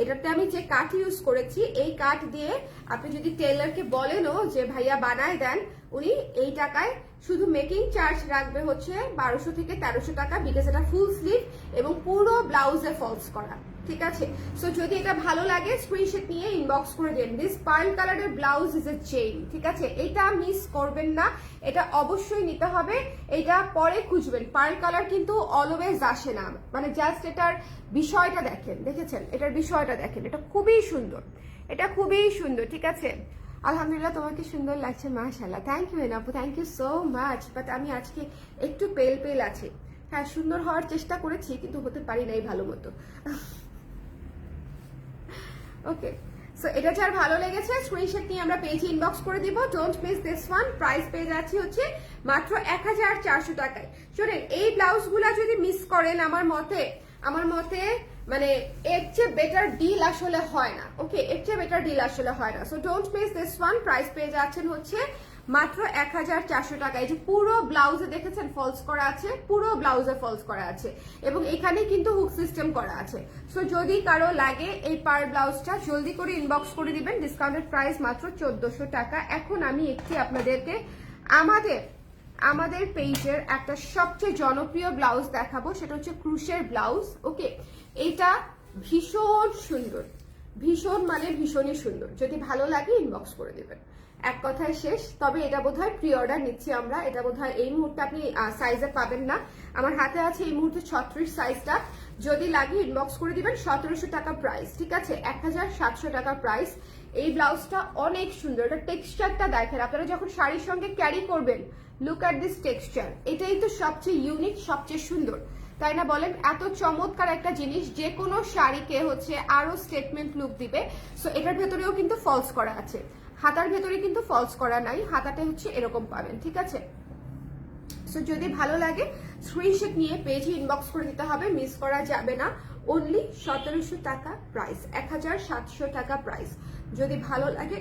এটাতে আমি যে কাঠ ইউজ করেছি, এই কাঠ দিয়ে আপনি যদি টেলারকে বলেনও যে ভাইয়া বানায় দেন, উনি এই টাকায় শুধু মেকিং চার্জ রাখবে হচ্ছে 1200 থেকে 1300 টাকা, বিকজ এটা ফুল স্লিভ এবং পুরো ব্লাউজে ফলস করা, ঠিক আছে। সো যদি এটা ভালো লাগে স্ক্রিনশট নিয়ে ইনবক্স করে দেন। দিস পার্ল কালারের ব্লাউজ ইজ এ চেইন, ঠিক আছে, এটা মিস করবেন না, এটা অবশ্যই নিতে হবে। এটা পরে খুঁজবেন, পার্ল কালার কিন্তু অলওয়েজ আসে না, মানে জাস্ট এটার বিষয়টা দেখেন, দেখেছেন এটার বিষয়টা দেখেন, এটা খুবই সুন্দর, এটা খুবই সুন্দর, ঠিক আছে। আলহামদুলিল্লাহ, তোমাকে সুন্দর লাগছে, মাশাআল্লাহ। থ্যাংক ইউ এনাপু, thank you so much. But আমি আজকে একটু পেল আছি, হ্যাঁ, সুন্দর হওয়ার চেষ্টা করেছি কিন্তু হতে পারি নাই ভালো মতো। ওকে, সো এটা যার ভালো লেগেছে স্ক্রিনশট নিয়ে আমরা পেজে ইনবক্স করে দিব। Don't miss this one. Price পেয়ে যাচ্ছি হচ্ছে মাত্র 1400 টাকায়। শোনেন, এই ব্লাউজগুলা যদি মিস করেন আমার মতে মানে এর চেয়ে বেটার ডিল আসলে হয় না। ওকে, এর চেয়ে বেটার ডিল আসলে হয় না। So don't miss this one. Price পেয়ে যাচ্ছেন হচ্ছে মাত্র 1400 টাকা। এই যে পুরো ব্লাউজে দেখেছেন ফলস করা আছে, পুরো ব্লাউজে ফলস করা আছে এবং এখানে কিন্তু হুক সিস্টেম করা আছে। সো যদি কারো লাগে এই পার ব্লাউজটা জলদি করে ইনবক্স করে দিবেন। ডিসকাউন্টেড প্রাইস মাত্র 1400 টাকা। এখন আমি একটি আপনাদেরকে আমাদের পেজের একটা সবচেয়ে জনপ্রিয় ব্লাউজ দেখাবো, সেটা হচ্ছে ক্রুশের ব্লাউজ। ওকে, এটা ভীষণ সুন্দর, ভীষণ মানে ভীষণই সুন্দর। যদি ভালো লাগে ইনবক্স করে দিবেন, এক কথায় শেষ। তবে এটা বোধহয় প্রি অর্ডার নিচ্ছি আমরা, এটা বোধহয় এই মুহূর্তে আপনি সাইজে পাবেন না। আমার হাতে আছে এই মুহূর্তে 36 সাইজটা। যদি লাগে ইনবক্স করে দিবেন। 1700 টাকা প্রাইস, ঠিক আছে, 1700 টাকা প্রাইস। এই ব্লাউজটা অনেক সুন্দর। এটা টেক্সচারটা দেখেন, আপনারা যখন শাড়ির সঙ্গে ক্যারি করবেন, লুক অ্যাট দিস টেক্সচার। এটাই তো সবচেয়ে ইউনিক, সবচেয়ে সুন্দর, তাই না বলেন? এত চমৎকার একটা জিনিস যে কোনো শাড়িকে হচ্ছে আরো স্টেটমেন্ট লুক দিবে। সো এটার ভেতরেও কিন্তু ফলস করা আছে, হাতার ভেতরে কিন্তু ফলস করা নাই, হাতাটা হচ্ছে এরকম পাবেন, ঠিক আছে। সো যদি ভালো লাগে স্ক্রিনশট নিয়ে পেজে ইনবক্স করে দিতে হবে, মিস করা যাবে না। অনলি 1700 টাকা প্রাইস, 1700 টাকা প্রাইস। যদি ভালো লাগে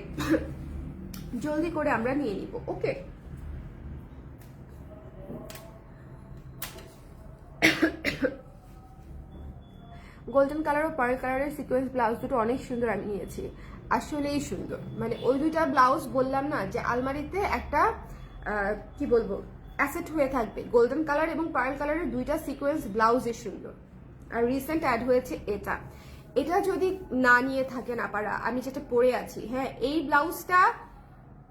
জলদি করে আমরা নিয়ে নিব। ওকে, গোল্ডেন কালার ও পার্ল কালারের সিকোয়েন্স ব্লাউজ দুটো অনেক সুন্দর আমি নিয়েছি, আসলেই সুন্দর। মানে ওই দুইটা ব্লাউজ বললাম না যে আলমারিতে একটা কি বলবো অ্যাসেট হয়ে থাকবে। গোল্ডেন কালার এবং পার্ল কালারের দুইটা সিকোয়েন্স ব্লাউজই সুন্দর। আর রিসেন্ট অ্যাড হয়েছে এটা যদি না নিয়ে থাকেন আপনারা, আমি যেটা পরে আছি, হ্যাঁ, এই ব্লাউজটা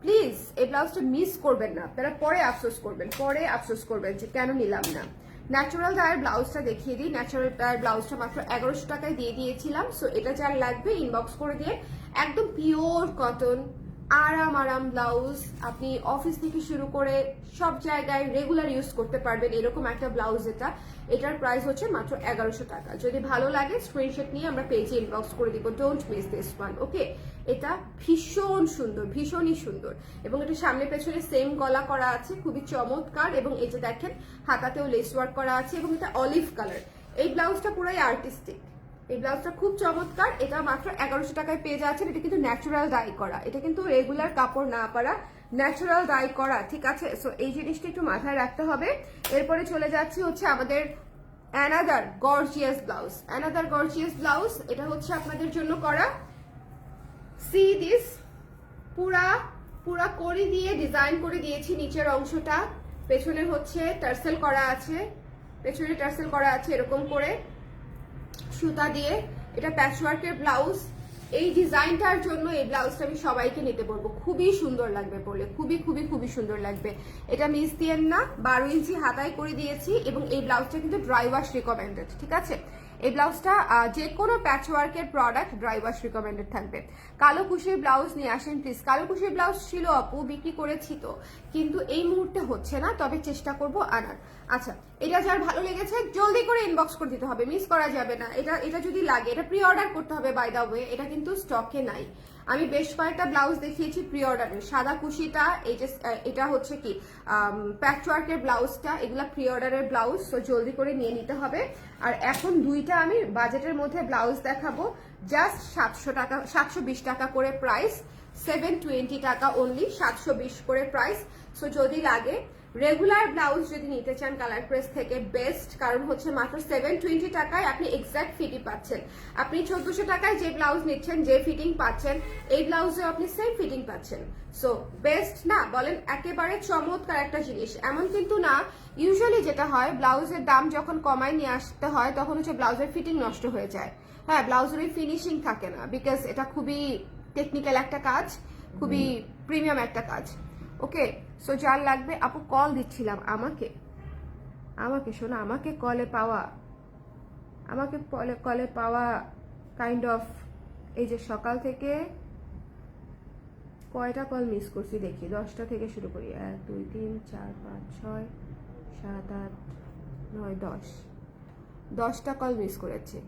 প্লিজ, এই ব্লাউজটা মিস করবেন না আপনারা। পরে আফসোস করবেন যে কেন নিলাম না। ন্যাচারাল ডায়ের ব্লাউজটা দেখিয়ে দিই। ন্যাচারাল ডায়ের ব্লাউজটা মাত্র 1100 টাকায় দিয়ে দিয়েছিলাম। সো এটা যার লাগবে ইনবক্স করে দিয়ে। একদম পিওর কটন, আরাম ব্লাউজ, আপনি অফিস থেকে শুরু করে সব জায়গায় রেগুলার ইউজ করতে পারবেন এরকম একটা ব্লাউজ। এটার প্রাইস হচ্ছে মাত্র 1100 টাকা। যদি ভালো লাগে স্ক্রিনশট নিয়ে আমরা পেজে ইনবক্স করে দিব। Don't miss this one. Okay, এটা ভীষণ সুন্দর, ভীষণই সুন্দর এবং এটা সামনে পেছনে সেম গলা করা আছে, খুবই চমৎকার। এবং এটা দেখেন হাতাতেও লেস ওয়ার্ক করা আছে এবং এটা অলিভ কালার। এই ব্লাউজটা পুরাই আর্টিস্টিক, এই ব্লাউজটা খুব চমৎকার। এটা মাত্র 1100 টাকায় পেয়ে যাচ্ছেন। এটা কিন্তু ন্যাচারাল ডাই করা, এটা কিন্তু রেগুলার কাপড় না পারা, ন্যাচারাল ডাই করা, ঠিক আছে। সো এই জিনিসটা একটু মাথায় রাখতে হবে। এরপরে চলে যাচ্ছি হচ্ছে আমাদের অ্যানাদার গর্জিয়াস ব্লাউজ। এটা হচ্ছে আপনাদের জন্য করা। সি দিস, পুরা করি দিয়ে ডিজাইন করে দিয়েছি নিচের অংশটা। পেছনে হচ্ছে টার্সেল করা আছে, এরকম করে সুতা দিয়ে। এটা প্যাচওয়ার্কের ব্লাউজ। এই ডিজাইনটার জন্য এই ব্লাউজটা আমি সবাইকে নিতে বলবো, খুবই সুন্দর লাগবে পরলে, খুবই সুন্দর লাগবে। এটা মিস দিয়েন না। 12 ইঞ্চি হাতায় করে দিয়েছি এবং এই ব্লাউজটা কিন্তু ড্রাই ওয়াশ রিকমেন্ডেড, ঠিক আছে। এই ব্লাউজটা যে কোনো প্যাচওয়ার্কের প্রোডাক্ট ড্রাই ওয়াশ রিকমেন্ডেড থাকবে। কালো কুশির ব্লাউজ নিয়ে আসেন প্লিজ। কালো কুশির ব্লাউজ ছিল আপু, বিক্রি করেছি তো, কিন্তু এই মুহূর্তে হচ্ছে না, তবে চেষ্টা করব আনার। আচ্ছা, এটা যার ভালো লেগেছে জলদি করে ইনবক্স করে দিতে হবে, মিস করা যাবে না। এটা যদি লাগে এটা প্রি অর্ডার করতে হবে। বাই দা ওয়ে, এটা কিন্তু স্টকে নাই। আমি বেশ কয়েকটা ব্লাউজ দেখিয়েছি প্রি অর্ডারের। সাদা কুশিটা, এই যে এটা হচ্ছে কি প্যাচওয়ার্কের ব্লাউজটা, এগুলা প্রি অর্ডারের ব্লাউজ। সো জলদি করে নিয়ে নিতে হবে। আর এখন দুইটা আমি বাজেটের মধ্যে ব্লাউজ দেখাবো, জাস্ট 720 টাকা করে প্রাইস, 720 টাকা অনলি, 720 করে প্রাইস। সো যদি লাগে রেগুলার ব্লাউজ যদি নিতে চান কালার প্রেস থেকে বেস্ট, কারণ হচ্ছে মাত্র 720 টাকায় আপনি এক্সাক্ট ফিটিং পাচ্ছেন। আপনি 1400 টাকায় যে ব্লাউজ নিচ্ছেন, যে ফিটিং পাচ্ছেন, এই ব্লাউজে আপনি সেম ফিটিং পাচ্ছেন। সো বেস্ট না বলেন? একেবারে চমৎকার একটা জিনিস। এমন কিন্তু না, ইউজুয়ালি যেটা হয় ব্লাউজের দাম যখন কমায় নিয়ে আসতে হয় তখন হচ্ছে ব্লাউজের ফিটিং নষ্ট হয়ে যায়। হ্যাঁ, ব্লাউজের ওই ফিনিশিং থাকে না, বিকজ এটা খুবই টেকনিক্যাল একটা কাজ, খুবই প্রিমিয়াম একটা কাজ। ওকে, সো যার লাগবে আপু কল দিচ্ছিলাম আমাকে শোনা, আমাকে কলে পাওয়া কাইন্ড অফ, এই যে সকাল থেকে কয়টা কল মিস করছি দেখি, 10টা থেকে শুরু করি, 1 2 3 4 5 6 7 8 9 10 10টা কল মিস করেছি,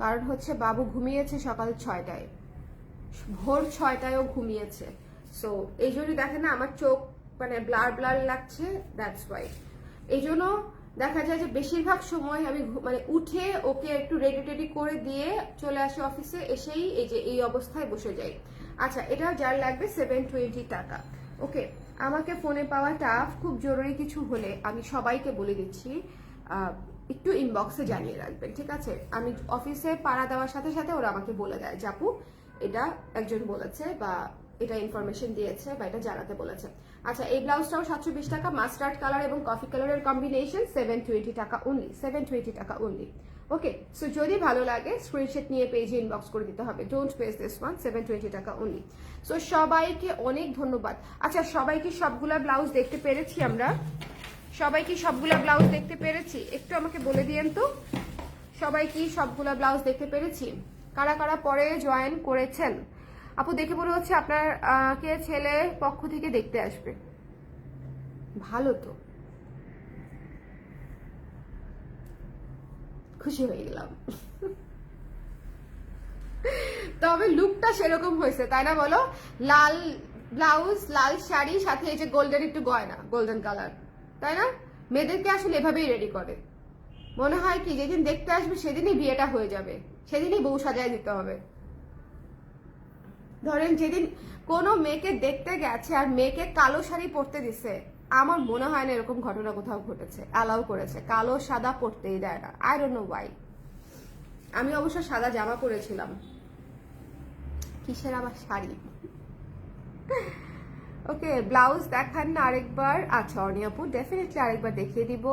কারণ হচ্ছে বাবু ঘুমিয়েছে সকাল 6টায়, ভোর 6টায়ও ঘুমিয়েছে। সো এই জন্য দেখেন না আমার চোখ মানে ব্লার ব্লার লাগছে, দ্যাটস ওয়াই। এই জন্য দেখা যায় যে বেশিরভাগ সময় আমি মানে উঠে ওকে একটু রেডি টেডি করে দিয়ে চলে আসি অফিসে, এসেই এই যে এই অবস্থায় বসে যাই। আচ্ছা, এটা যার লাগবে 720 টাকা। ওকে, আমাকে ফোনে পাওয়া টাফ, খুব জরুরি কিছু হলে আমি সবাইকে বলে দিচ্ছি একটু ইনবক্সে জানিয়ে রাখবেন, ঠিক আছে? আমি অফিসে পাড়া দেওয়ার সাথে সাথে ওরা আমাকে বলে দেয় যে আপু এটা একজন বলেছে বা এটা ইনফরমেশন দিয়েছে বা এটা জানাতে বলেছে। আচ্ছা, এই ব্লাউজটাও 720 টাকা, মাস্টার্ড কালার এবং কফি কালারের কম্বিনেশন, 720 টাকা অনলি, 720 টাকা অনলি। ওকে, সো যদি ভালো লাগে স্ক্রিনশট নিয়ে পেজে ইনবক্স করে দিতে হবে, ডোন্ট পেজ দিস ওয়ান, 720 টাকা অনলি। সো সবাইকে অনেক ধন্যবাদ। আচ্ছা, সবাইকে সবগুলা ব্লাউজ দেখতে পেরেছি আমরা? সবাই কি সবগুলা ব্লাউজ দেখতে পেরেছি? একটু আমাকে বলে দিয়েন তো, সবাই কি সবগুলা ব্লাউজ দেখতে পেরেছি? কারা কারা পরে জয়েন করেছেন? আপু দেখে মনে হচ্ছে আপনার কে ছেলে পক্ষ থেকে দেখতে আসবে, ভালো তো, খুশি হয়ে গেলাম। তবে লুকটা সেরকম হয়েছে, তাই না বলো? লাল ব্লাউজ, লাল শাড়ি, সাথে এই যে গোল্ডেন একটু গয়না, গোল্ডেন কালার, তাই না? মেয়েদেরকে আসলে এভাবেই রেডি করে, মনে হয় কি যেদিন দেখতে আসবে সেদিনই বিয়েটা হয়ে যাবে, সেদিনই বউ সাজায় দিতে হবে। ধরেন যেদিন কোনো মেয়েকে দেখতে গেছে আর মেয়েকে কালো শাড়ি পরতে দিছে, আমার মনে হয় না এরকম ঘটনা কোথাও ঘটেছে, অ্যালাউ করেছে, কালো সাদা পরতেই দেয় না, আই ডোন্ট নো ওয়াই। আমি অবশ্য সাদা জামা পরেছিলাম, কিসের আবার শাড়ি। ওকে, ব্লাউজ দেখান না আরেকবার? আচ্ছা অর্ণি আপু, ডেফিনেটলি আরেকবার দেখিয়ে দিব।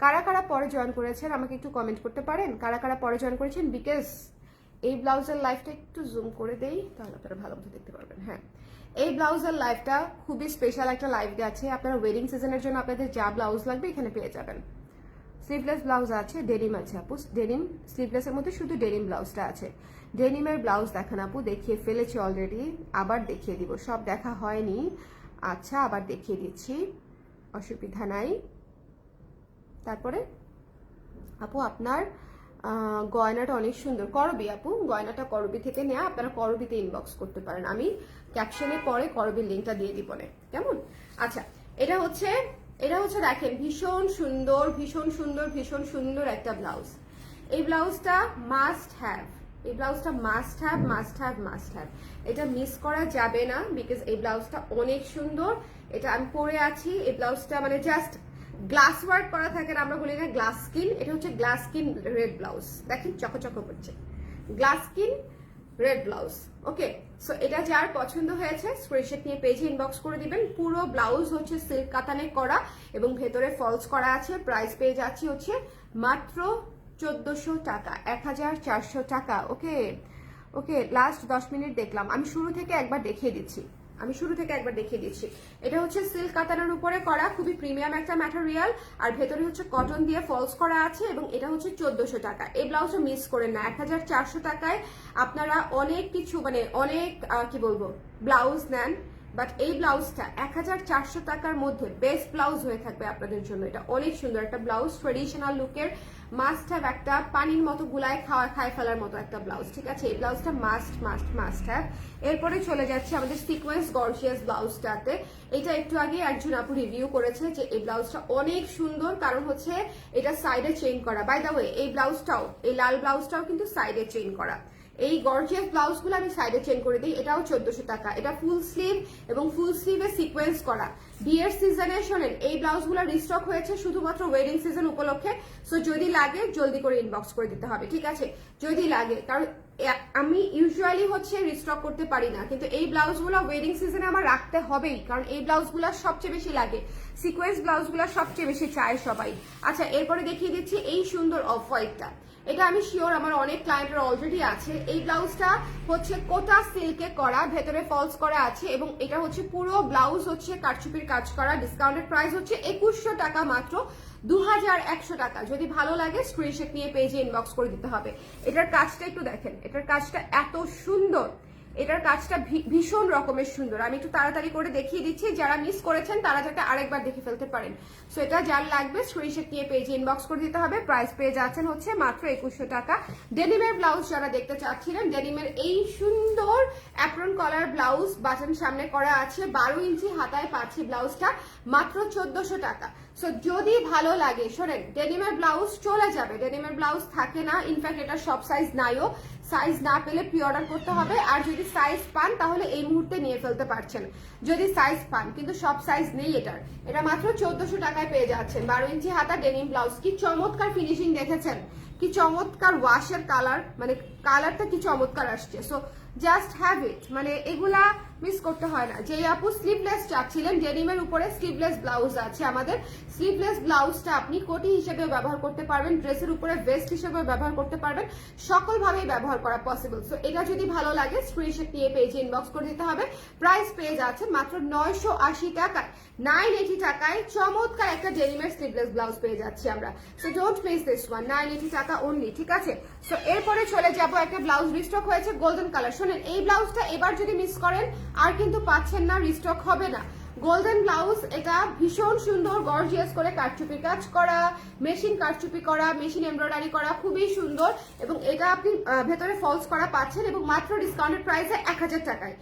কারা কারা পরে জয়েন করেছেন আমাকে একটু কমেন্ট করতে পারেন, কারা কারা পরে জয়েন করেছেন? বিকজ এই ব্লাউজের লাইফটা একটু জুম করে দেই, তাহলে আপনারা ভালো মতো দেখতে পারবেন। হ্যাঁ, এই ব্লাউজের লাইফটা খুবই স্পেশাল একটা লাইফ আছে। আপনারা ওয়েডিং সিজনের জন্য আপনাদের যা ব্লাউজ লাগবে এখানে পেয়ে যাবেন। স্লিভলেস ব্লাউজ আছে, ডেনিম আছে আপু, ডেনিম স্লিভলেসের মধ্যে শুধু ডেনিম ব্লাউজটা আছে। ডেনিমের ব্লাউজ দেখান আপু, দেখিয়ে ফেলেছি অলরেডি, আবার দেখিয়ে দিব, সব দেখা হয়নি। আচ্ছা, আবার দেখিয়ে দিচ্ছি, অসুবিধা নাই। তারপরে আপু আপনার গয়নাটা অনেক সুন্দর, করবি আপু, গয়নাটা করবি থেকে নেওয়া, আপনারা করবিতে ইনবক্স করতে পারেন, আমি ক্যাপশনে পরে করবির লিঙ্কটা দিয়ে দিব না, কেমন? আচ্ছা, এটা হচ্ছে দেখেন ভীষণ সুন্দর, ভীষণ সুন্দর, ভীষণ সুন্দর একটা ব্লাউজ। এই ব্লাউজটা মাস্ট হ্যাভ, এই ব্লাউজটা must have, must have, must have, এটা মিস করা যাবে না, বিকজ এই ব্লাউজটা অনেক সুন্দর। এটা আমি পরে আছি, এই ব্লাউজটা মানে জাস্ট গ্লাস ওয়ার্ক করা থাকে, আমরা বলি না গ্লাস স্কিন, এটা হচ্ছে গ্লাস স্কিন রেড ব্লাউজ, দেখেন চকচক করছে, গ্লাস স্কিন রেড ব্লাউজ। ওকে, সো এটা যার পছন্দ হয়েছে স্ক্রিনশট নিয়ে পেজে ইনবক্স করে দিবেন। পুরো ব্লাউজ হচ্ছে সিল্ক কাতানে করা এবং ভেতরে ফলস করা আছে। প্রাইস পেয়ে যাচ্ছি হচ্ছে মাত্র 1400 টাকা, 1400 টাকা। ওকে ওকে, লাস্ট 10 মিনিট দেখলাম, আমি শুরু থেকে একবার দেখিয়ে দিচ্ছি, এটা হচ্ছে সিল্ক কাতানের উপরে করা, খুবই প্রিমিয়াম একটা ম্যাটেরিয়াল, আর ভেতরে হচ্ছে কটন দিয়ে ফলস করা আছে এবং এটা হচ্ছে 1400 টাকা। এই ব্লাউজটা মিস করেন না, 1400 টাকায় আপনারা অনেক কিছু মানে অনেক কি বলবো ব্লাউজ নেন, বাট এই ব্লাউজটা 1400 টাকার মধ্যে বেস্ট ব্লাউজ হয়ে থাকবে আপনাদের জন্য। এটা অনেক সুন্দর একটা ব্লাউজ, ট্রেডিশনাল লুকের, মাস্ট হ্যাভ, একটা পানির মতো গুলায় খায় ফেলার মতো একটা ব্লাউজ, ঠিক আছে? এই ব্লাউজটা মাস্ট মাস্ট মাস্ট হ্যাভ। এরপরে চলে যাচ্ছে আমাদের সিকোয়েন্স গর্জিয়াস ব্লাউজটাতে। এটা একটু আগে একজন আপু রিভিউ করেছে যে এই ব্লাউজটা অনেক সুন্দর, কারণ হচ্ছে এটা সাইডে চেইন করা। বাই দ্য ওয়ে, এই ব্লাউজটাও, এই লাল ব্লাউজটাও কিন্তু সাইডে চেইন করা। এই গর্জিয়াস ব্লাউজগুলো আমি সাইডে চেইন করে দিই, এটাও 1400 টাকা। এটা ফুল স্লিভ এবং ফুল স্লিভে সিকোয়েন্স করা। বিয়ের সিজনে শোনেন এই ব্লাউজগুলো রিস্টক হয়েছে শুধুমাত্র ওয়েডিং সিজন উপলক্ষে, সো যদি লাগে জলদি করে ইনবক্স করে দিতে হবে, ঠিক আছে? যদি লাগে, কারণ আমি ইউজুয়ালি হচ্ছে রিস্টক করতে পারি না, কিন্তু এই ব্লাউজগুলো ওয়েডিং সিজনে আমার রাখতে হবেই, কারণ এই ব্লাউজগুলো সবচেয়ে বেশি লাগে, সিকোয়েন্স ব্লাউজগুলো সবচেয়ে বেশি চায় সবাই। আচ্ছা, এরপরে দেখিয়ে দিচ্ছি এই সুন্দর অফ হোয়াইটটা। এটা আমি শিওর আমার অনেক ক্লায়েন্টের অলরেডি আছে। এই ব্লাউজটা হচ্ছে কোটা সিল্কে করা, ভেতরে ফলস করা আছে এবং এটা হচ্ছে পুরো ব্লাউজ হচ্ছে কারচুপির কাজ করা। ডিসকাউন্টেড প্রাইস হচ্ছে 2100 টাকা, মাত্র 2100 টাকা। যদি ভালো লাগে স্ক্রিনশট নিয়ে পেজে ইনবক্স করে দিতে হবে। এটার কাজটা একটু দেখেন, এটার কাজটা এত সুন্দর, এটার কাজটা ভীষণ রকমের সুন্দর। আমি একটু তাড়াতাড়ি করে দেখিয়ে দিচ্ছি, যারা মিস করেছেন তারা যাতে আরেকবার দেখে ফেলতে পারেন। সো এটা যার লাগবে স্ক্রিনশট নিয়ে পেজে ইনবক্স করে দিতে হবে। প্রাইস পেয়ে যাচ্ছেন হচ্ছে মাত্র 2100 টাকা। ডেনিমের ব্লাউজ যারা দেখতে চাচ্ছিলেন, ডেনিমের এই সুন্দর অ্যাপ্রন কলার ব্লাউজ বাটন সামনে করা আছে, 12 ইঞ্চি হাতায় পাচ্ছি ব্লাউজটা মাত্র 1400 টাকা। সো যদি ভালো লাগে শোনেন, ডেনিমের ব্লাউজ চলে যাবে, ডেনিমের ব্লাউজ থাকে না, ইনফ্যাক্ট এটা সব সাইজ নাইও, সাইজ না পেলে প্রি অর্ডার করতে হবে। আর যদি সাইজ পান তাহলে এই মুহূর্তে নিয়ে ফেলতে পারছেন যদি সাইজ পান, কিন্তু সব সাইজ নেই এটার। এটা মাত্র 1400 টাকায় পেয়ে যাচ্ছেন 12 ইঞ্চি হাতা ডেনিম ব্লাউজ। কি চমৎকার ফিনিশিং দেখেছেন, কি চমৎকার ওয়াশের কালার, মানে কালারটা কি চমৎকার আসছে। সো জাস্ট হ্যাভ ইট, মানে এগুলা মিস করতে হয় না। যে আপু স্লিভলেস চাচ্ছিলেন, ডেনিমের উপরে স্লিভলেস ব্লাউজ আছে আমাদের। স্লিভলেস ব্লাউজটা আপনি কোটি হিসেবেও ব্যবহার করতে পারবেন, ড্রেসের উপরে ভেস্ট হিসেবেও ব্যবহার করতে পারবেন, সকলভাবেই ব্যবহার করা পসিবল। সো এটা যদি ভালো লাগে স্ক্রিনশট নিয়ে পেজে ইনবক্স করে দিতে হবে। প্রাইস পেয়ে যাচ্ছে মাত্র 980 টাকায়, 980 টাকায় চমৎকার একটা ডেনিমের স্লিভলেস ব্লাউজ পেয়ে যাচ্ছি আমরা। So don't miss this one, 980 টাকা অনলি, ঠিক আছে। সো এরপরে চলে যাব, একটা ব্লাউজ রিস্টক হয়েছে গোল্ডেন কালার। শোনেন, এই ব্লাউজটা এবার যদি মিস করেন আর কিন্তু পাচ্ছেন না, রিস্টক হবে না। গোল্ডেন ব্লাউজ, এটা ভীষণ সুন্দর গর্জিয়াস করে কারচুপি কাজ করা, মেশিন কারচুপি করা, মেশিন এমব্রয়ডারি করা, খুবই সুন্দর। এবং এটা আপনি ভেতরে ফলস করা পাচ্ছেন এবং মাত্র ডিসকাউন্টেড প্রাইসে 1000 টাকায়।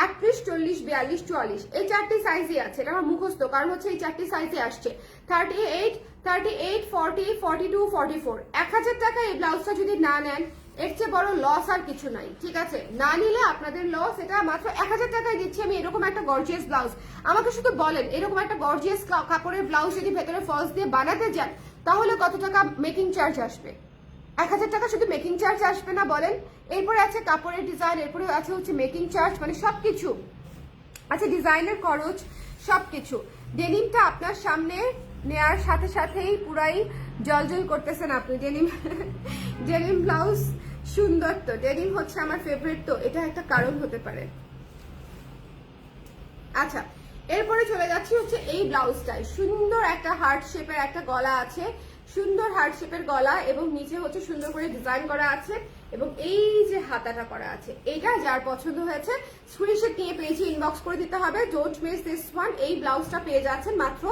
38, 40, 42, 44 এই চারটি সাইজই আছে। এটা আমার মুখস্থ, কারণ হচ্ছে এই চারটি সাইজে আসছে। 38, 38, 40, 42, 44। 1000 টাকা এই ব্লাউজটা যদি না নেন, এর চেয়ে বড় লস আর কিছু নাই, ঠিক আছে। না নিলে আপনাদের লস। এটা মাত্র 1000 টাকায় দিচ্ছি আমি এরকম একটা গর্জিয়াস ব্লাউজ। আমাকে শুধু বলেন, এরকম একটা গর্জিয়াস কাপড়ের ব্লাউজ যদি ভেতরে ফলস দিয়ে বানাতে যান, তাহলে কত টাকা মেকিং চার্জ আসবে? 1000 টাকা শুধু মেকিং চার্জ আসবে না বলেন? এরপরে আছে কাপড়ের ডিজাইন, এরপরে আছে হচ্ছে মেকিং চার্জ, মানে সবকিছু আছে, ডিজাইনের খরচ, সবকিছু। ডেনিমটা আপনার সামনে নেয়ার সাথে সাথেই পুরাই জলজল করতেছেন আপনি। ডেনিম ব্লাউজ সুন্দর তো, ডেনিম হচ্ছে আমার ফেভারিট, তো এটা একটা কারণ হতে পারে। আচ্ছা, এরপরে চলে যাচ্ছি হচ্ছে এই ব্লাউজটাই। সুন্দর একটা হার্ট শেপের একটা গলা আছে, সুন্দর হার্ট শেপের গলা, এবং নিচে হচ্ছে সুন্দর করে ডিজাইন করা আছে, এবং এই যে হাতাটা করা আছে, এটা যার পছন্দ হয়েছে স্ক্রিনশট নিয়ে পেজে ইনবক্স করে দিতে হবে। Don't miss this one. এই ব্লাউজটা পেয়ে যাচ্ছেন মাত্র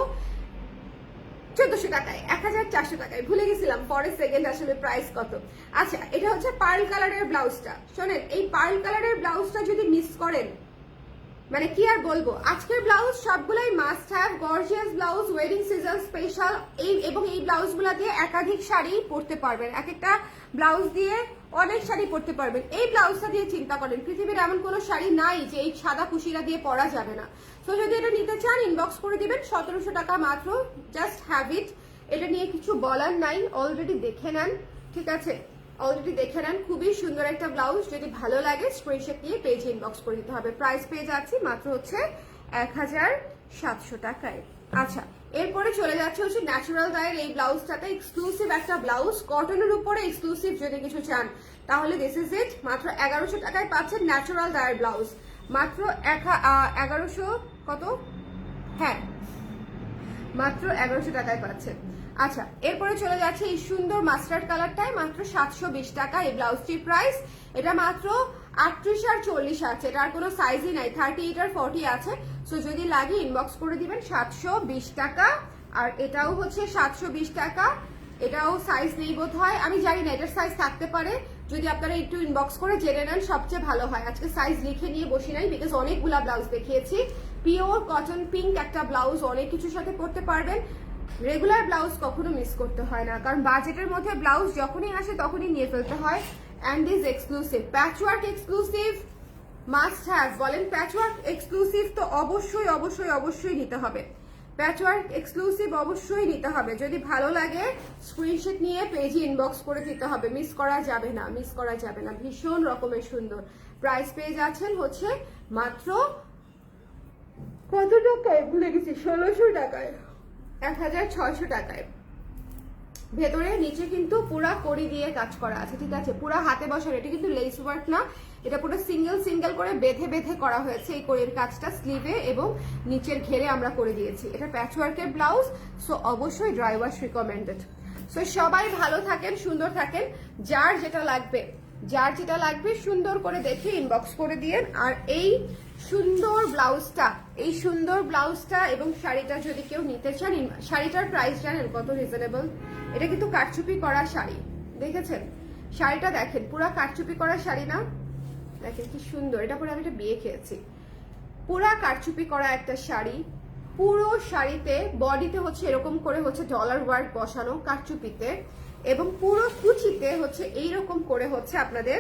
1400 টাকায়, 1400 টাকায়। ভুলে গেছিলাম পরের সেকেন্ড আসলে প্রাইস কত। আচ্ছা, এটা হচ্ছে পার্ল কালারের ব্লাউজটা। শোনেন, এই পার্ল কালারের ব্লাউজটা যদি মিস করেন, মানে কি আর বলবো। আজকের ব্লাউজ সবগুলাই must have, gorgeous blouse, wedding season special. এবং এই ব্লাউজগুলা দিয়ে একাধিক শাড়ি পরতে পারবেন, এক একটা ব্লাউজ দিয়ে অনেক শাড়ি পরতে পারবেন। এই ব্লাউজটা দিয়ে চিন্তা করেন, পৃথিবীর এমন কোনো শাড়ি নাই যে এই সাদা কুশিরা দিয়ে পরা যাবে না। তো যদি এটা নিতে চান ইনবক্স করে দিবেন, 1700 টাকা মাত্র, জাস্ট হ্যাভ ইট। এটা নিয়ে কিছু বলার নাই, অলরেডি দেখে নেন, ঠিক আছে, অলরেডি দেখে নেন। খুবই সুন্দর একটা ব্লাউজ, যদি ভালো লাগে স্ক্রিনশট নিয়ে পেজে ইনবক্স করে দিতে হবে। প্রাইস পেয়ে যাচ্ছি মাত্র হচ্ছে 1700 টাকায়। আচ্ছা, এরপরে চলে যাচ্ছে হচ্ছে ন্যাচারাল ডায়ের এই ব্লাউজটাতে, এক্সক্লুসিভ একটা ব্লাউজ, কটনের উপরে এক্সক্লুসিভ যদি কিছু চান তাহলে দিস ইজ ইট। মাত্র 1100 টাকায় পাচ্ছেন ন্যাচারাল ডায়ের ব্লাউজ, মাত্র 1100 কত, হ্যাঁ মাত্র 1100 টাকায় পাচ্ছেন। আচ্ছা, এরপরে চলে যাচ্ছে এই সুন্দর মাস্টার্ড কালারটাই, মাত্র 720 টাকা এই ব্লাউজটির প্রাইস। এটা মাত্র 38 আর 40 আছে, এটা আর কোনো সাইজই নাই, 38 আর 40 আছে। সো যদি লাগে ইনবক্স করে দিবেন, 720 টাকা। আর এটাও হচ্ছে 720 টাকা, এটাও সাইজ নেই বোধ হয়, আমি জানি না, এটার সাইজ থাকতে পারে। যদি আপনারা একটু ইনবক্স করে জেনে নেন সবচেয়ে ভালো হয়। আজকে সাইজ লিখে নিয়ে বসি নাই, বিকজ অনেকগুলা ব্লাউজ দেখিয়েছি। পিওর কটন পিঙ্ক একটা ব্লাউজ, অনেক কিছুর সাথে পরতে পারবেন। রেগুলার ব্লাউজ কখনো মিস করতে হয় না, কারণ বাজেটের মধ্যে ব্লাউজ যখনই আসে তখনই নিয়ে ফেলতে হয়। And is exclusive, patchwork exclusive must have. বলেন প্যাচওয়ার্ক এক্সক্লুসিভ তো অবশ্যই অবশ্যই অবশ্যই নিতে হবে, প্যাচওয়ার্ক এক্সক্লুসিভ অবশ্যই নিতে হবে। যদি ভালো লাগে স্ক্রিনশট নিয়ে পেজে ইনবক্স করে দিতে হবে, মিস করা যাবে না, মিস করা যাবে না। ভীষণ রকমের সুন্দর। প্রাইস পেয়ে যাচ্ছেন হচ্ছে মাত্র কত টাকায় ভুলে গেছি, 1600 টাকায়, 1600 টাকায়। ভেতরে নিচে কিন্তু পুরা কড়ি দিয়ে কাজ করা আছে, ঠিক আছে, পুরা হাতে বসানো। এটা কিন্তু লেস ওয়ার্ক না, এটা পুরো সিঙ্গেল সিঙ্গেল করে বেঁধে বেঁধে করা হয়েছে এই কড়ির কাজটা, স্লিভে এবং নিচের ঘেরে আমরা করে দিয়েছি। এটা প্যাচওয়ার্কের ব্লাউজ, সো অবশ্যই ড্রাই ওয়াশ রিকমেন্ডেড। সো সবাই ভালো থাকেন, সুন্দর থাকেন, যার যেটা লাগবে যার যেটা লাগবে সুন্দর করে দেখে ইনবক্স করে দিয়েন। আর এই সুন্দর ব্লাউজটা এবং শাড়িটা যদি কেউ নিতে চান, শাড়িটার প্রাইস জানেন কত রিজনেবল? এটা কিন্তু কারচুপি করা শাড়ি, দেখেছেন শাড়িটা? দেখেন পুরা কারচুপি করা শাড়ি না, দেখেন কি সুন্দর। এটা পরে আমি একটা বিয়ে খেয়েছি। পুরা কারচুপি করা একটা শাড়ি, পুরো শাড়িতে বডিতে হচ্ছে এরকম করে হচ্ছে ডলার ওয়ার্ক বসানো কারচুপিতে, এবং পুরো কুচিতে হচ্ছে এইরকম করে হচ্ছে আপনাদের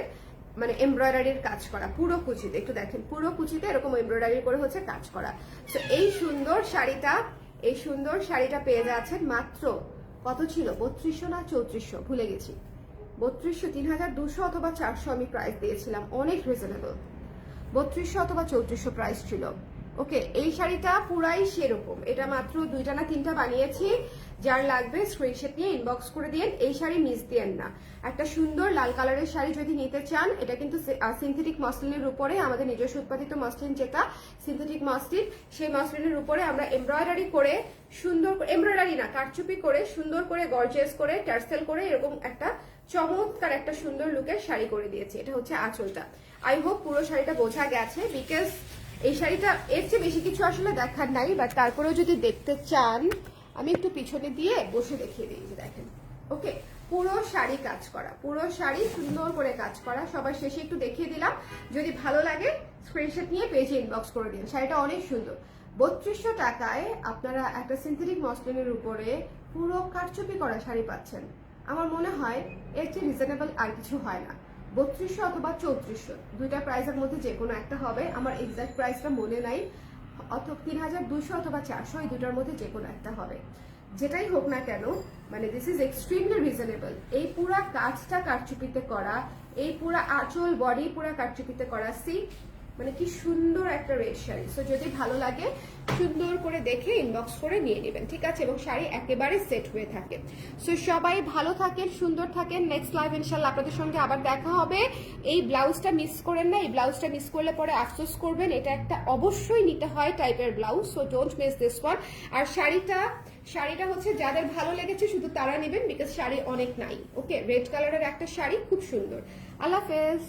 মানে এমব্রয়ডারির কাজ করা পুরো কুচিতে। একটু দেখেন পুরো কুচিতে এরকম এমব্রয়ডারি করে হচ্ছে কাজ করা। তো এই সুন্দর শাড়িটা পেয়ে যাচ্ছেন মাত্র কত ছিল, 3200 না 3400 ভুলে গেছি, 3200, 3200 অথবা 400 আমি প্রাইস দিয়েছিলাম, অনেক রিজনেবল। 3200 অথবা 3400 প্রাইস ছিল। ওকে, এই শাড়িটা পুরাই সেরকম। এটা মাত্র 2টা না 3টা বানিয়েছি। যার লাগবে স্ক্রিনশট নিয়ে ইনবক্স করে দিন। এই শাড়ি মিস দিয়েন না। একটা সুন্দর লাল কালারের শাড়ি যদি নিতে চান, এটা কিন্তু সিনথেটিক মসলিনের উপরে, আমাদের নিজস্ব উৎপাদিত মসলিন যেটা সিনথেটিক মসলিন, সেই মসলিনের উপরে আমরা এমব্রয়ডারি করে সুন্দর, এমব্রয়ডারি না কারচুপি করে সুন্দর করে গর্জিয়াস করে টার্সেল করে এরকম একটা চমৎকার একটা সুন্দর লুকের শাড়ি করে দিয়েছি। এটা হচ্ছে আঁচলটা। আই হোপ পুরো শাড়িটা বোঝা গেছে, বিকজ এই শাড়িটা এর চেয়ে বেশি কিছু আসলে দেখার নাই, বাট তারপরেও যদি দেখতে চান আমি একটু পিছনে দিয়ে বসে দেখিয়ে দিয়েছি। দেখেন, ওকে, পুরো শাড়ি কাজ করা, পুরো শাড়ি সুন্দর করে কাজ করা। সবার শেষে একটু দেখিয়ে দিলাম, যদি ভালো লাগে স্ক্রিনশট নিয়ে পেজে ইনবক্স করে দিন। শাড়িটা অনেক সুন্দর। 3200 টাকায় আপনারা একটা সিনথেটিক মসলিনের উপরে পুরো কারচুপি করা শাড়ি পাচ্ছেন। আমার মনে হয় এর চেয়ে রিজনেবল আর কিছু হয় না। 3200 অথবা 3400, দুইটা প্রাইসের মধ্যে যে কোনো একটা হবে। আমার এক্সাক্ট প্রাইসটা মনে নাই, অথবা 3200 অথবা 400, এই দুটার মধ্যে যে কোনো একটা হবে। যেটাই হোক না কেন, মানে দিস ইজ এক্সট্রিমলি রিজনেবল। এই পুরা কাজটা কারচুপিতে করা, এই পুরা আঁচল বডি পুরা কারচুপিতে করা। সি মানে কি সুন্দর একটা রেড শাড়ি। সো যদি ভালো লাগে সুন্দর করে দেখে ইনবক্স করে নিয়ে নেবেন, ঠিক আছে? এবং শাড়ি একেবারে সেট হয়ে থাকে। সো সবাই ভালো থাকেন, সুন্দর থাকেন। নেক্সট লাইভ ইনশাল্লাহ আপনাদের সঙ্গে আবার দেখা হবে। এই ব্লাউজটা মিস করেন না, এই ব্লাউজটা মিস করলে পরে আফসোস করবেন। এটা একটা অবশ্যই নিতে হয় টাইপের blouse, so don't miss this one. আর শাড়িটা হচ্ছে যাদের ভালো লেগেছে শুধু তারা নেবেন, বিকজ শাড়ি অনেক নাই। ওকে, রেড কালারের একটা শাড়ি খুব সুন্দর। আল্লাহ হাফেজ।